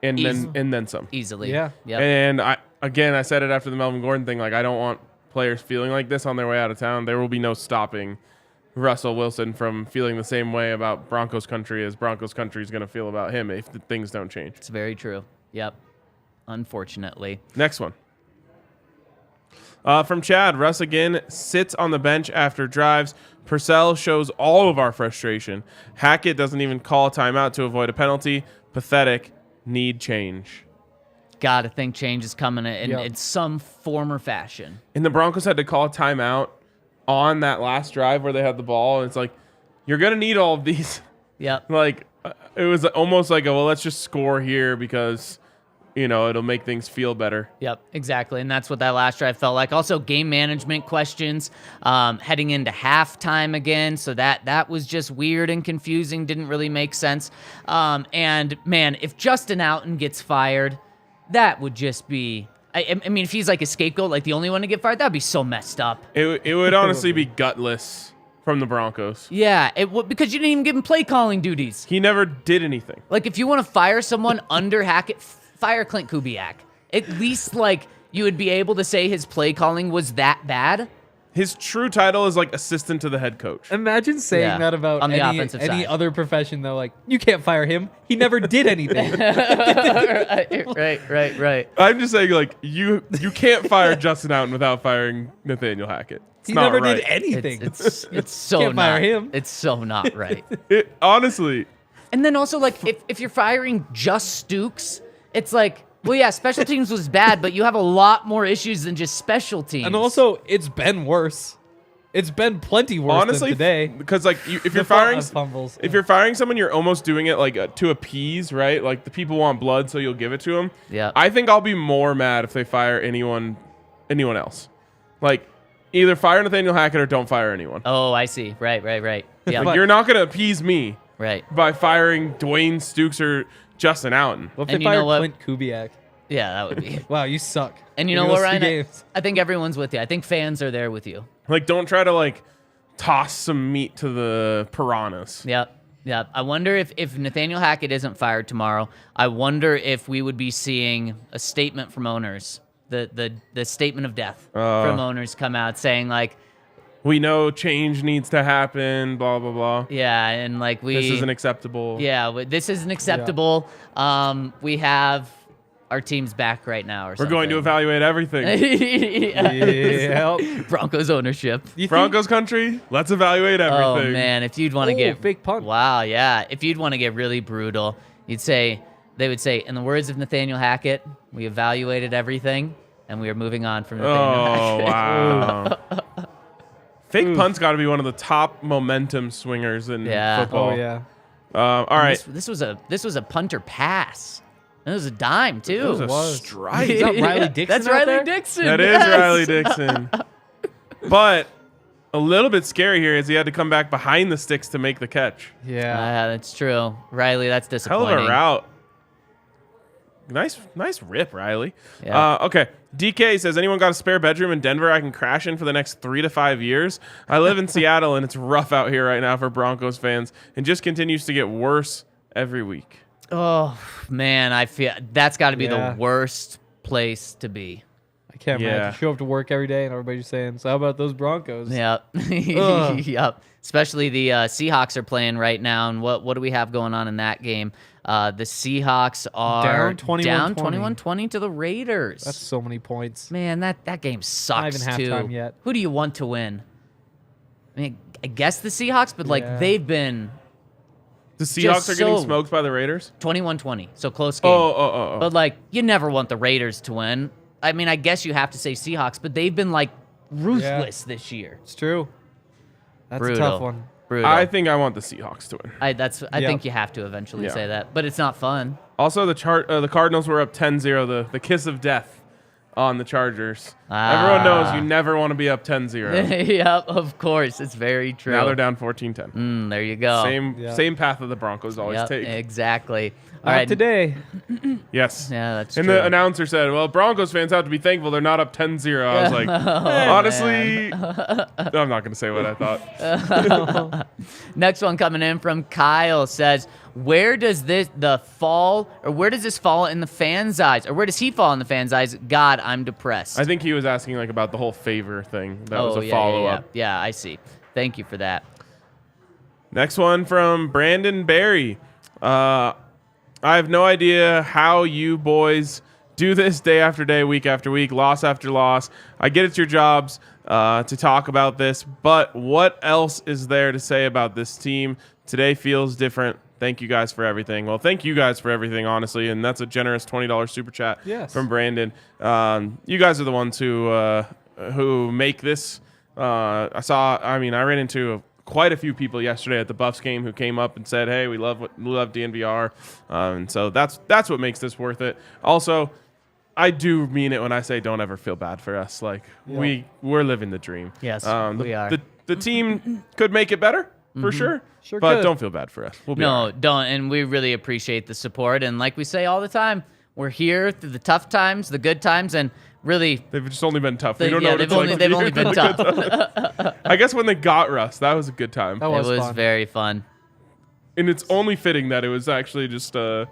Speaker 1: And then some.
Speaker 2: easily.
Speaker 3: Yeah.
Speaker 2: Yep.
Speaker 1: And I said it after the Melvin Gordon thing. Like, I don't want players feeling like this on their way out of town. There will be no stopping Russell Wilson from feeling the same way about Broncos Country as Broncos Country is going to feel about him if the things don't change.
Speaker 2: It's very true. Yep. Unfortunately.
Speaker 1: Next one. From Chad, Russ again sits on the bench after drives. Purcell shows all of our frustration. Hackett doesn't even call a timeout to avoid a penalty. Pathetic. Need change.
Speaker 2: Gotta think change is coming in
Speaker 3: Yep.
Speaker 2: some form or fashion.
Speaker 1: And the Broncos had to call a timeout on that last drive where they had the ball. And it's like, you're going to need all of these.
Speaker 2: Yep.
Speaker 1: Like, it was almost like, well, let's just score here because, it'll make things feel better.
Speaker 2: Yep, exactly. And that's what that last drive felt like. Also, game management questions heading into halftime again. So that was just weird and confusing. Didn't really make sense. And, man, if Justin Outen gets fired, that would just be... I mean, if he's like a scapegoat, like the only one to get fired, that'd be so messed up.
Speaker 1: It would honestly be gutless from the Broncos.
Speaker 2: Yeah, it would, because you didn't even give him play calling duties.
Speaker 1: He never did anything.
Speaker 2: Like, if you want to fire someone under Hackett, fire Clint Kubiak. At least, like, you would be able to say his play calling was that bad.
Speaker 1: His true title is like assistant to the head coach.
Speaker 3: Imagine saying
Speaker 2: Yeah,
Speaker 3: that about
Speaker 2: on the
Speaker 3: any
Speaker 2: offensive side.
Speaker 3: other profession, though. Like, you can't fire him. He never did anything.
Speaker 2: right.
Speaker 1: I'm just saying, like, you can't fire Justin Outen without firing Nathaniel Hackett. It's
Speaker 3: He
Speaker 1: not
Speaker 3: never
Speaker 1: right.
Speaker 3: did anything.
Speaker 2: It's so
Speaker 3: Can't
Speaker 2: not.
Speaker 3: fire him.
Speaker 2: It's so not right.
Speaker 1: Honestly,
Speaker 2: And then also, like, if you're firing just Stukes, it's like, well, yeah, special teams was bad, but you have a lot more issues than just special teams.
Speaker 3: And also, it's been worse. It's been plenty worse
Speaker 1: honestly,
Speaker 3: than today.
Speaker 1: because like if you're
Speaker 3: The
Speaker 1: firing
Speaker 3: fumbles.
Speaker 1: if you're firing someone, you're almost doing it like to appease, right? Like the people want blood, so you'll give it to them.
Speaker 2: Yeah.
Speaker 1: I think I'll be more mad if they fire anyone else. Like either fire Nathaniel Hackett or don't fire anyone.
Speaker 2: Oh, I see. Right. Yeah.
Speaker 1: Like, you're not gonna appease me
Speaker 2: right.
Speaker 1: by firing Dwayne Stukes or Justin Outen.
Speaker 3: What if
Speaker 2: And
Speaker 3: they
Speaker 2: you know
Speaker 3: fire
Speaker 2: what?
Speaker 3: Clint Kubiak?
Speaker 2: Yeah, that would be.
Speaker 3: Wow, you suck.
Speaker 2: And you
Speaker 3: Give
Speaker 2: know
Speaker 3: me
Speaker 2: what,
Speaker 3: those 2
Speaker 2: Ryan?
Speaker 3: games.
Speaker 2: I think everyone's with you. I think fans are there with you.
Speaker 1: Like don't try to like toss some meat to the piranhas.
Speaker 2: Yep. I wonder if Nathaniel Hackett isn't fired tomorrow, I wonder if we would be seeing a statement from owners, the statement of death from owners come out saying like,
Speaker 1: We know change needs to happen, blah blah blah.
Speaker 2: yeah, and like
Speaker 1: This isn't acceptable.
Speaker 2: Yeah, this isn't acceptable. We have our team's back right now, or
Speaker 1: We're going to evaluate everything.
Speaker 3: Yep.
Speaker 2: Broncos ownership.
Speaker 3: You think-
Speaker 1: Broncos country, let's evaluate
Speaker 2: Oh
Speaker 1: everything.
Speaker 2: man, if you'd want to get
Speaker 3: fake punt.
Speaker 2: Wow, yeah. If you'd want to get really brutal, they would say, in the words of Nathaniel Hackett, we evaluated everything and we are moving on from Nathaniel
Speaker 1: Oh,
Speaker 2: Hackett.
Speaker 1: wow. Fake punt's got to be one of the top momentum swingers in
Speaker 2: Yeah.
Speaker 1: football.
Speaker 3: Oh, yeah.
Speaker 1: All right.
Speaker 2: This was a punter pass. It was a dime too.
Speaker 1: It was a
Speaker 3: was.
Speaker 1: strike.
Speaker 3: Is that Riley Dixon
Speaker 2: That's
Speaker 3: out
Speaker 2: Riley
Speaker 3: there?
Speaker 2: Dixon.
Speaker 1: That is
Speaker 2: yes.
Speaker 1: Riley Dixon. But a little bit scary here is he had to come back behind the sticks to make the catch.
Speaker 3: Yeah.
Speaker 2: That's true. Riley, that's
Speaker 1: Hell
Speaker 2: disappointing.
Speaker 1: of a route. Nice rip, Riley.
Speaker 2: Yeah.
Speaker 1: Okay. DK says, anyone got a spare bedroom in Denver I can crash in for the next 3 to 5 years? I live in Seattle, and it's rough out here right now for Broncos fans, and just continues to get worse every week.
Speaker 2: Oh man, I feel that's got to be
Speaker 3: Yeah.
Speaker 2: the worst place to be.
Speaker 3: I can't
Speaker 1: Yeah.
Speaker 3: imagine. Show up to work every day and everybody's saying, so how about those Broncos?
Speaker 2: Yep.
Speaker 3: Ugh.
Speaker 2: Yep. Especially the Seahawks are playing right now, and what do we have going on in that game? The Seahawks are
Speaker 3: Down 21-20.
Speaker 2: 21-20 to the Raiders.
Speaker 3: That's so many points.
Speaker 2: Man, that game sucks
Speaker 3: even
Speaker 2: too.
Speaker 3: halftime yet.
Speaker 2: Who do you want to win? I mean, I guess the Seahawks, but like
Speaker 3: Yeah.
Speaker 2: they've been
Speaker 1: The Seahawks are getting
Speaker 2: so-
Speaker 1: smoked by the Raiders?
Speaker 2: 21-20, so close game.
Speaker 1: Oh.
Speaker 2: But like, you never want the Raiders to win. I mean, I guess you have to say Seahawks, but they've been like ruthless this year.
Speaker 3: It's true. That's
Speaker 2: Brutal.
Speaker 3: a tough one.
Speaker 2: Brutal.
Speaker 1: I think I want the Seahawks to win.
Speaker 2: I
Speaker 3: Yep.
Speaker 2: think you have to eventually
Speaker 1: Yeah.
Speaker 2: say that, but it's not fun.
Speaker 1: Also, the Cardinals were up 10-0, the kiss of death on the Chargers. Everyone knows you never want to be up 10-0.
Speaker 2: Yep, of course, it's very true.
Speaker 1: Now they're down 14-10.
Speaker 2: There you go.
Speaker 1: Same path that the Broncos always
Speaker 2: Yep,
Speaker 1: take.
Speaker 2: exactly. All
Speaker 3: Not
Speaker 2: right,
Speaker 3: today.
Speaker 1: Yes.
Speaker 2: Yeah, that's
Speaker 1: and
Speaker 2: true.
Speaker 1: the announcer said, well, Broncos fans have to be thankful they're not up 10-0. I was like, honestly, I'm not going to say what I thought.
Speaker 2: Next one coming in from Kyle says, where does this fall in the fans' eyes, or where does he fall in the fans' eyes? God, I'm depressed.
Speaker 1: I think he was asking like about the whole favor thing. That was a
Speaker 2: yeah,
Speaker 1: follow-up.
Speaker 2: Yeah, I see. Thank you for that.
Speaker 1: Next one from Brandon Barry. I have no idea how you boys do this day after day, week after week, loss after loss. I get it's your jobs to talk about this, but what else is there to say about this team? Today feels different. Thank you guys for everything. Well, thank you guys for everything, honestly, and that's a generous $20 super chat from Brandon. You guys are the ones who make this. I ran into quite a few people yesterday at the Buffs game who came up and said, "Hey, we love DNVR," and so that's what makes this worth it. Also, I do mean it when I say don't ever feel bad for us. Like we're living the dream.
Speaker 2: Yes,
Speaker 1: we
Speaker 2: are.
Speaker 1: The team could make it better for sure.
Speaker 3: Sure
Speaker 1: But
Speaker 3: could.
Speaker 1: don't feel bad for us. We'll be all right.
Speaker 2: Don't. And we really appreciate the support. And like we say all the time, we're here through the tough times, the good times, and really,
Speaker 1: They've just only been tough. We
Speaker 2: they,
Speaker 1: don't
Speaker 2: yeah,
Speaker 1: know what
Speaker 2: they've
Speaker 1: it's
Speaker 2: only
Speaker 1: like.
Speaker 2: they've only been tough.
Speaker 1: I guess when they got Russ, that was a good time.
Speaker 3: That
Speaker 2: It
Speaker 3: was
Speaker 2: was
Speaker 3: fun.
Speaker 2: very fun.
Speaker 1: And it's only fitting that it was actually just it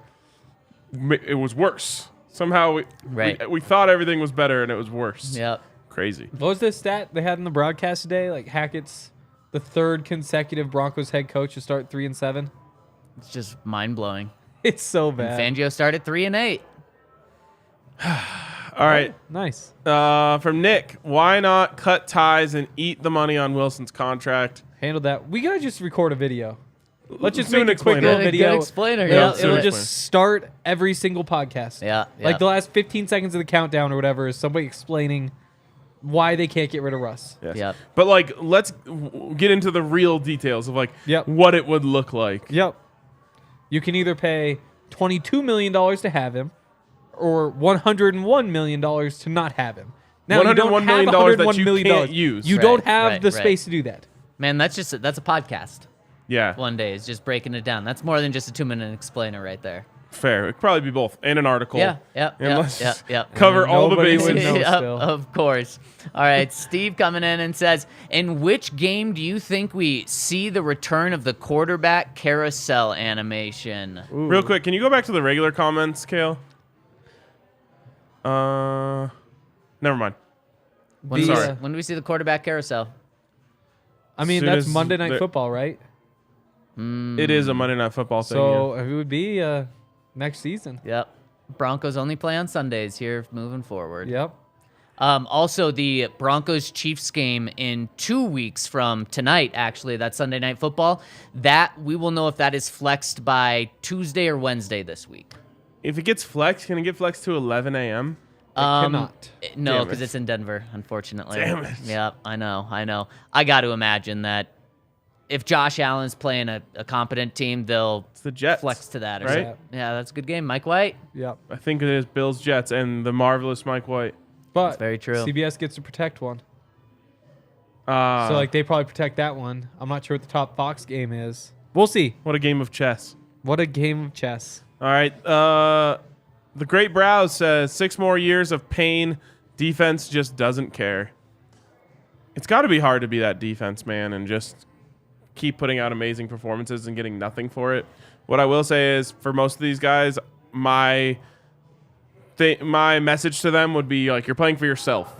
Speaker 1: was worse. Somehow
Speaker 2: Right.
Speaker 1: we thought everything was better and it was worse.
Speaker 2: Yep.
Speaker 1: crazy.
Speaker 3: What was the stat they had in the broadcast today? Like Hackett's the third consecutive Broncos head coach to start 3-7.
Speaker 2: It's just mind blowing.
Speaker 3: It's so bad.
Speaker 2: Fangio started 3-8.
Speaker 1: All right.
Speaker 3: Nice.
Speaker 1: From Nick, why not cut ties and eat the money on Wilson's contract?
Speaker 3: Handled that. We gotta just record a video. Let's just
Speaker 1: Soon
Speaker 3: make a quick
Speaker 1: explainer.
Speaker 3: little video.
Speaker 2: Good explainer.
Speaker 3: It'll,
Speaker 2: Yeah,
Speaker 3: it'll
Speaker 1: soon
Speaker 3: just
Speaker 1: explainer.
Speaker 3: start every single podcast.
Speaker 2: Yeah,
Speaker 3: Like
Speaker 2: yeah.
Speaker 3: the last 15 seconds of the countdown or whatever is somebody explaining why they can't get rid of Russ.
Speaker 1: Yes.
Speaker 2: Yep.
Speaker 1: But like, let's get into the real details of like
Speaker 3: Yep.
Speaker 1: what it would look like.
Speaker 3: Yep. You can either pay $22 million to have him or $101 million to not have him. Now, you don't
Speaker 1: $101
Speaker 3: have
Speaker 1: million that
Speaker 3: $101
Speaker 1: you
Speaker 3: million.
Speaker 1: can't use.
Speaker 3: You
Speaker 2: Right,
Speaker 3: don't have
Speaker 2: right,
Speaker 3: the
Speaker 2: right.
Speaker 3: space to do that.
Speaker 2: Man, that's a podcast.
Speaker 1: Yeah.
Speaker 2: One day is just breaking it down. That's more than just a 2-minute explainer right there.
Speaker 1: Fair. It'd probably be both and an article.
Speaker 2: Yeah, yeah,
Speaker 1: And
Speaker 2: yeah,
Speaker 1: let's
Speaker 2: yeah,
Speaker 1: just
Speaker 2: yeah.
Speaker 1: cover all the
Speaker 3: Nobody would
Speaker 1: bases.
Speaker 3: know.
Speaker 2: Yep,
Speaker 3: still.
Speaker 2: of course. All right, Steve coming in and says, in which game do you think we see the return of the quarterback carousel animation?
Speaker 1: Real quick, can you go back to the regular comments, Kale? Never mind.
Speaker 2: When,
Speaker 3: The,
Speaker 2: do we-
Speaker 3: uh,
Speaker 2: when do we see the quarterback carousel?
Speaker 3: I mean,
Speaker 1: Soon
Speaker 3: that's
Speaker 1: as
Speaker 3: Monday Night
Speaker 1: the-
Speaker 3: Football, right?
Speaker 1: It is a Monday Night Football thing.
Speaker 3: So it would be next season.
Speaker 2: Yep. Broncos only play on Sundays here moving forward.
Speaker 3: Yep.
Speaker 2: Also, the Broncos-Chiefs game in 2 weeks from tonight, actually, that's Sunday Night Football, that we will know if that is flexed by Tuesday or Wednesday this week.
Speaker 1: If it gets flexed, can it get flexed to 11 a.m.?
Speaker 3: Cannot.
Speaker 2: No,
Speaker 1: Damn
Speaker 2: because
Speaker 1: it.
Speaker 2: it's in Denver, unfortunately.
Speaker 1: Damn it.
Speaker 2: Yeah, I know. I got to imagine that if Josh Allen's playing a competent team, they'll
Speaker 1: It's the Jets.
Speaker 2: flex to that. Or
Speaker 1: right?
Speaker 2: something. Yeah, that's a good game. Mike White.
Speaker 3: Yep.
Speaker 1: I think it is Bills Jets and the marvelous Mike White.
Speaker 3: But
Speaker 2: very true.
Speaker 3: CBS gets to protect one. So
Speaker 1: So
Speaker 3: like they probably protect that one. I'm not sure what the top Fox game is. We'll see.
Speaker 1: what a game of chess.
Speaker 3: What a game of chess.
Speaker 1: All right. The Great Browse says 6 more years of pain. Defense just doesn't care. It's got to be hard to be that defense, man, and just keep putting out amazing performances and getting nothing for it. What I will say is, for most of these guys, my message to them would be like, you're playing for yourself.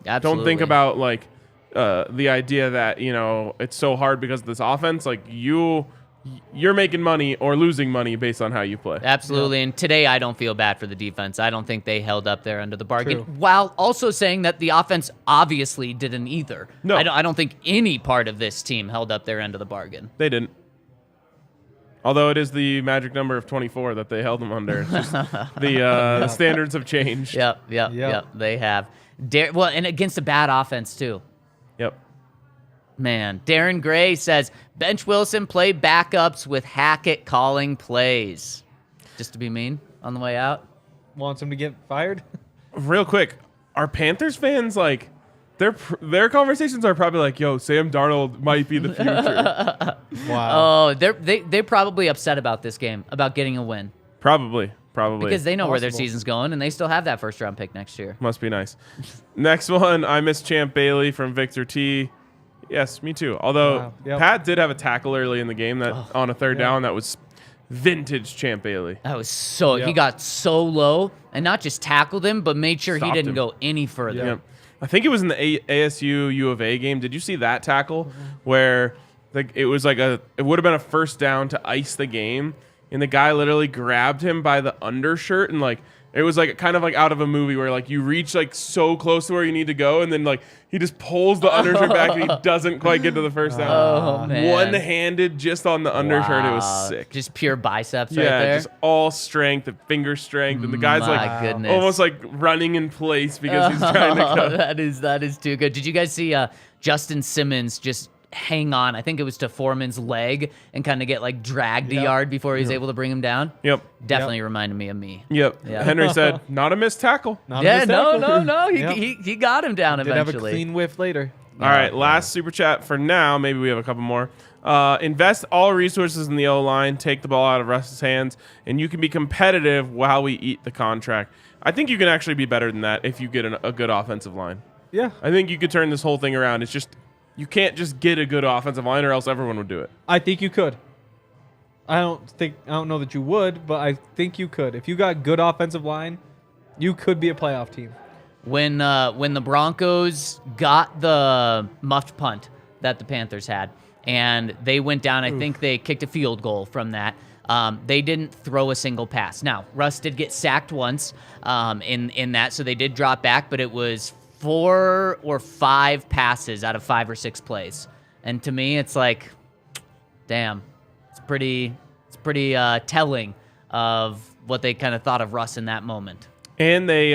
Speaker 2: Absolutely.
Speaker 1: Don't think about like the idea that it's so hard because of this offense. Like you're making money or losing money based on how you play.
Speaker 2: Absolutely. And today I don't feel bad for the defense. I don't think they held up their end of the bargain.
Speaker 3: True.
Speaker 2: While also saying that the offense obviously didn't either.
Speaker 1: No.
Speaker 2: I don't think any part of this team held up their end of the bargain.
Speaker 1: They didn't. Although it is the magic number of 24 that they held them under. It's just the standards have changed.
Speaker 2: Yep. They have. Well, and against a bad offense too.
Speaker 1: Yep.
Speaker 2: Man, Darren Gray says, bench Wilson, play backups with Hackett calling plays. Just to be mean on the way out.
Speaker 3: Wants him to get fired?
Speaker 1: Real quick, are Panthers fans like their conversations are probably like, yo, Sam Darnold might be the future.
Speaker 3: Wow.
Speaker 2: Oh, they're probably upset about this game, about getting a win.
Speaker 1: Probably.
Speaker 2: Because they know where their
Speaker 3: Possible.
Speaker 2: season's going, and they still have that first-round pick next year.
Speaker 1: Must be nice. Next one, I miss Champ Bailey from Victor T. Yes, me too. Although
Speaker 3: Wow. Yep.
Speaker 1: Pat did have a tackle early in the game that on a third down that was vintage Champ Bailey.
Speaker 2: That was so. He
Speaker 3: Yep.
Speaker 2: got so low, and not just tackled him, but made sure he
Speaker 1: Stopped
Speaker 2: didn't
Speaker 1: him.
Speaker 2: go any further.
Speaker 1: Yep. I think it was in the ASU U of A game. Did you see that tackle where it was like it would have been a first down to ice the game, and the guy literally grabbed him by the undershirt and like it was like kind of like out of a movie where like you reach like so close to where you need to go, and then like he just pulls the undershirt back and he doesn't quite get to the first down.
Speaker 2: Oh, man.
Speaker 1: One-handed just on the undershirt. It was
Speaker 2: Wow.
Speaker 1: sick.
Speaker 2: Just pure biceps right
Speaker 1: Yeah,
Speaker 2: there.
Speaker 1: just all strength and finger strength, and the guy's
Speaker 2: My
Speaker 1: like
Speaker 2: goodness.
Speaker 1: almost like running in place because he's trying to go.
Speaker 2: that is too good. Did you guys see Justin Simmons just hang on? I think it was to Foreman's leg and kind of get like dragged a yard before he was able to bring him down.
Speaker 1: Yep.
Speaker 2: Definitely reminded me of me.
Speaker 1: Yep.
Speaker 2: Yeah.
Speaker 1: Henry said, not a missed tackle.
Speaker 3: Not a
Speaker 2: Yeah,
Speaker 3: missed
Speaker 2: no.
Speaker 3: tackle.
Speaker 2: He,
Speaker 3: Yep.
Speaker 2: he got him down
Speaker 3: Did have a
Speaker 2: eventually.
Speaker 3: clean whiff later.
Speaker 1: All right, last super chat for now. Maybe we have a couple more. Invest all resources in the O-line, take the ball out of Russ's hands, and you can be competitive while we eat the contract. I think you can actually be better than that if you get a good offensive line.
Speaker 3: Yeah.
Speaker 1: I think you could turn this whole thing around. It's just you can't just get a good offensive line or else everyone would do it.
Speaker 3: I think you could. I don't know that you would, but I think you could. If you got good offensive line, you could be a playoff team.
Speaker 2: when the Broncos got the muffed punt that the Panthers had, and they went down. I think they kicked a field goal from that. They didn't throw a single pass. Now, Russ did get sacked once in that, so they did drop back, but it was 4 or 5 passes out of 5 or 6 plays. And to me, it's like, damn, it's pretty telling of what they kind of thought of Russ in that moment.
Speaker 1: And they,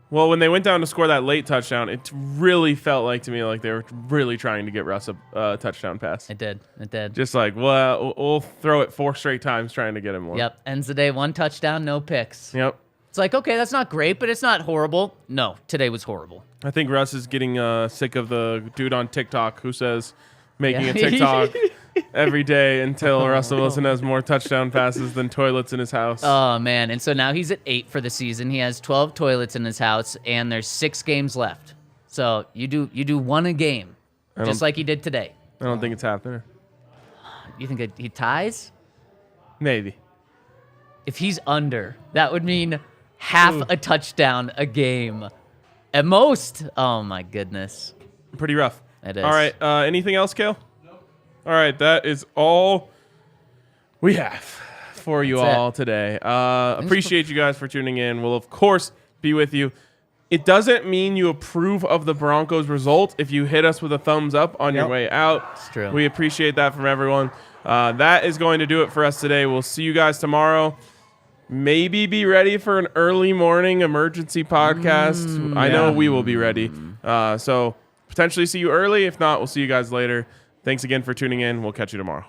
Speaker 1: when they went down to score that late touchdown, it really felt like to me like they were really trying to get Russ a touchdown pass.
Speaker 2: It did.
Speaker 1: Just like, well, we'll throw it 4 straight times trying to get him one.
Speaker 2: Yep. Ends the day 1 touchdown, no picks.
Speaker 1: Yep.
Speaker 2: It's like, okay, that's not great, but it's not horrible. No, today was horrible.
Speaker 1: I think Russ is getting sick of the dude on TikTok who says making
Speaker 2: Yeah.
Speaker 1: a TikTok every day until Russell Wilson has more touchdown passes than toilets in his house.
Speaker 2: Oh, man. And so now he's at 8 for the season. He has 12 toilets in his house, and there's 6 games left. So you do 1 a game, just like he did today.
Speaker 1: I don't think it's happening.
Speaker 2: You think he ties?
Speaker 1: Maybe.
Speaker 2: If he's under, that would mean half a touchdown a game. At most. Oh, my goodness.
Speaker 1: Pretty rough.
Speaker 2: It is.
Speaker 1: All right. Anything else, Kale? All right. That is all we have for you
Speaker 2: That's
Speaker 1: all today. Appreciate you guys for tuning in. We'll, of course, be with you. It doesn't mean you approve of the Broncos result if you hit us with a thumbs up on your way out.
Speaker 2: It's true.
Speaker 1: We appreciate that from everyone. That is going to do it for us today. We'll see you guys tomorrow. Maybe be ready for an early morning emergency podcast. I know we will be ready. So potentially see you early. If not, we'll see you guys later. Thanks again for tuning in. We'll catch you tomorrow.